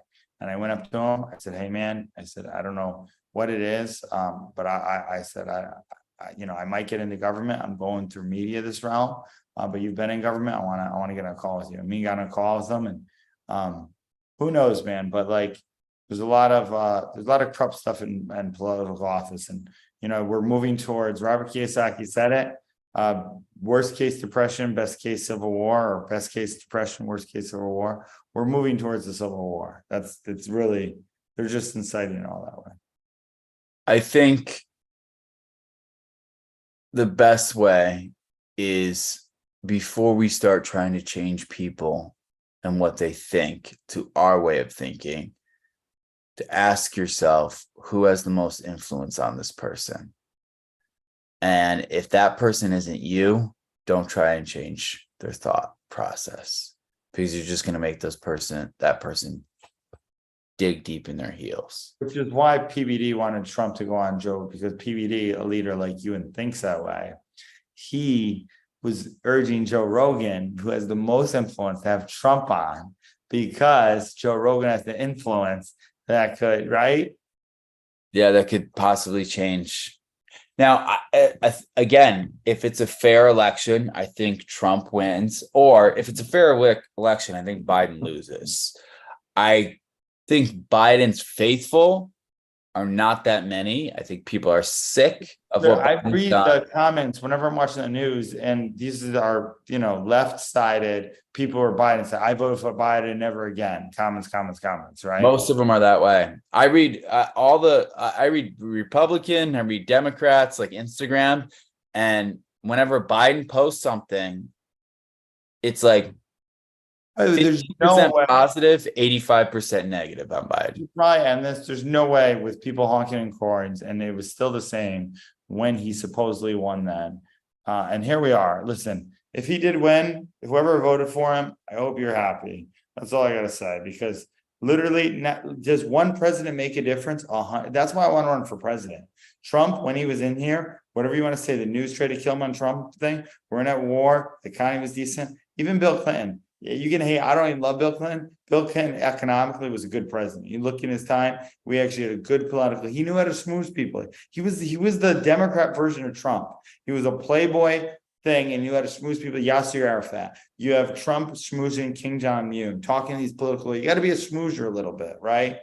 And I went up to him, I said, hey man, I said, I don't know what it is, but I said, I might get into government. I'm going through media this round, but you've been in government. I want to get on a call with you. Me got on a call with them, and who knows, man? But like, there's a lot of corrupt stuff in political office, and we're moving towards. Robert Kiyosaki said it. Worst case depression, best case civil war, or best case depression, worst case civil war. We're moving towards the civil war. It's really, they're just inciting all that way. I think the best way is, before we start trying to change people and what they think to our way of thinking, to ask yourself, who has the most influence on this person? And if that person isn't you, don't try and change their thought process, because you're just going to make that person dig deep in their heels. Which is why PBD wanted Trump to go on, Joe, because PBD, a leader like you and thinks that way, he was urging Joe Rogan, who has the most influence, to have Trump on, because Joe Rogan has the influence that could, right? Yeah, that could possibly change. Now, again, if it's a fair election, I think Trump wins. Or if it's a fair election, I think Biden loses. I think Biden's faithful are not that many. I think people are sick of what I Biden's read done. the comments whenever I'm watching the news, and these are left-sided people who are Biden say, I voted for Biden, never again. Comments, right? Most of them are that way. I read I read Republican, I read Democrats, like Instagram, and whenever Biden posts something, it's like There's 50% no way. positive, 85% negative on Biden. You probably end this. There's no way, with people honking in horns, and it was still the same when he supposedly won then. And here we are. Listen, if he did win, if whoever voted for him, I hope you're happy. That's all I gotta say, because literally, does one president make a difference? That's why I want to run for president. Trump, when he was in here, whatever you want to say, the news tried to kill him on Trump thing. We're in at war. The economy was decent. Even Bill Clinton. Yeah, you can hate. I don't even love Bill Clinton. Bill Clinton economically was a good president. You look in his time, we actually had a good political. He knew how to smooth people. He was the Democrat version of Trump. He was a playboy thing, and you had to smooth people. Yasser Arafat. You have Trump schmoozing King John Moon, talking to these political. You got to be a smoozer a little bit, right?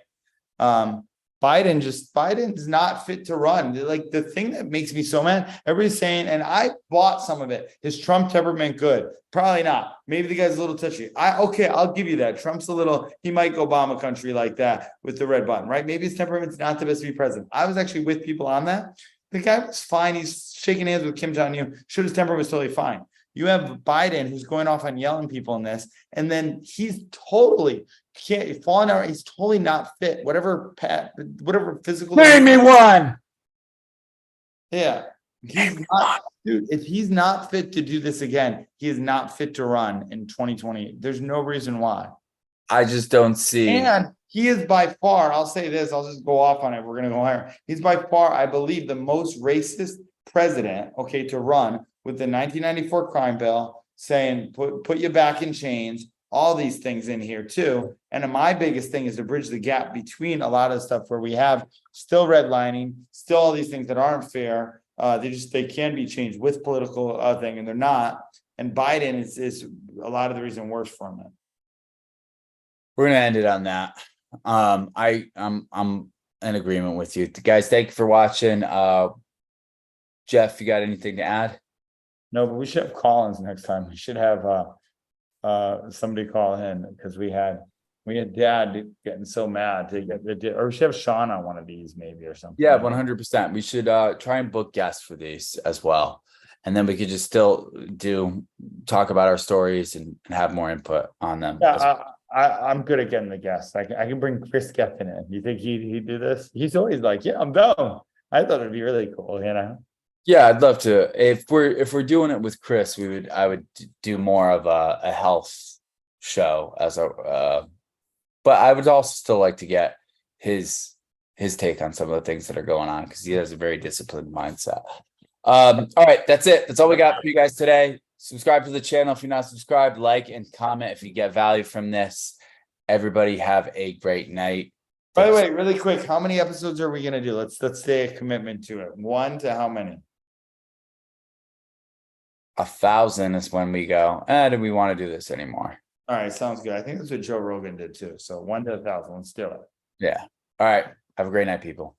Biden's not fit to run. Like, the thing that makes me so mad, everybody's saying, and I bought some of it, is Trump temperament good? Probably not. Maybe the guy's a little touchy. Okay, I'll give you that. Trump's he might go bomb a country like that with the red button, right? Maybe his temperament's not the best to be president. I was actually with people on that. The guy was fine. He's shaking hands with Kim Jong-un. His temper was totally fine. You have Biden, who's going off on yelling people in this, and then he's totally falling out. He's totally not fit. Whatever physical. Name me one. Yeah, he's not, dude. If he's not fit to do this again, he is not fit to run in 2020. There's no reason why. I just don't see. And he is by far, I'll say this, I'll just go off on it. We're going to go higher. He's by far, I believe, the most racist president, to run, with the 1994 crime bill saying, put you back in chains, all these things in here too. And my biggest thing is to bridge the gap between a lot of stuff where we have still redlining, still all these things that aren't fair. They can be changed with political thing, and they're not. And Biden is a lot of the reason worse for him. We're gonna end it on that. I'm in agreement with you guys. Thank you for watching. Jeff, you got anything to add? No, but we should have call-ins next time. We should have somebody call in, because we had Dad getting so mad to get, or we should have Sean on one of these maybe, or something. Yeah, 100%. We should try and book guests for these as well, and then we could just still talk about our stories and have more input on them. Yeah, I'm good at getting the guests. I can bring Chris Geffen in. You think he'd do this? He's always like, yeah, I'm down. I thought it'd be really cool, Yeah, I'd love to. If we're doing it with Chris, I would do more of a health show but I would also still like to get his take on some of the things that are going on, because he has a very disciplined mindset. All right, that's it. That's all we got for you guys today. Subscribe to the channel if you're not subscribed, like and comment if you get value from this. Everybody have a great night. By the way, really quick, how many episodes are we gonna do? Let's say a commitment to it. 1 to how many? 1,000 is when we go, do we want to do this anymore? All right, sounds good. I think that's what Joe Rogan did too. So 1 to 1,000, let's do it. Yeah. All right. Have a great night, people.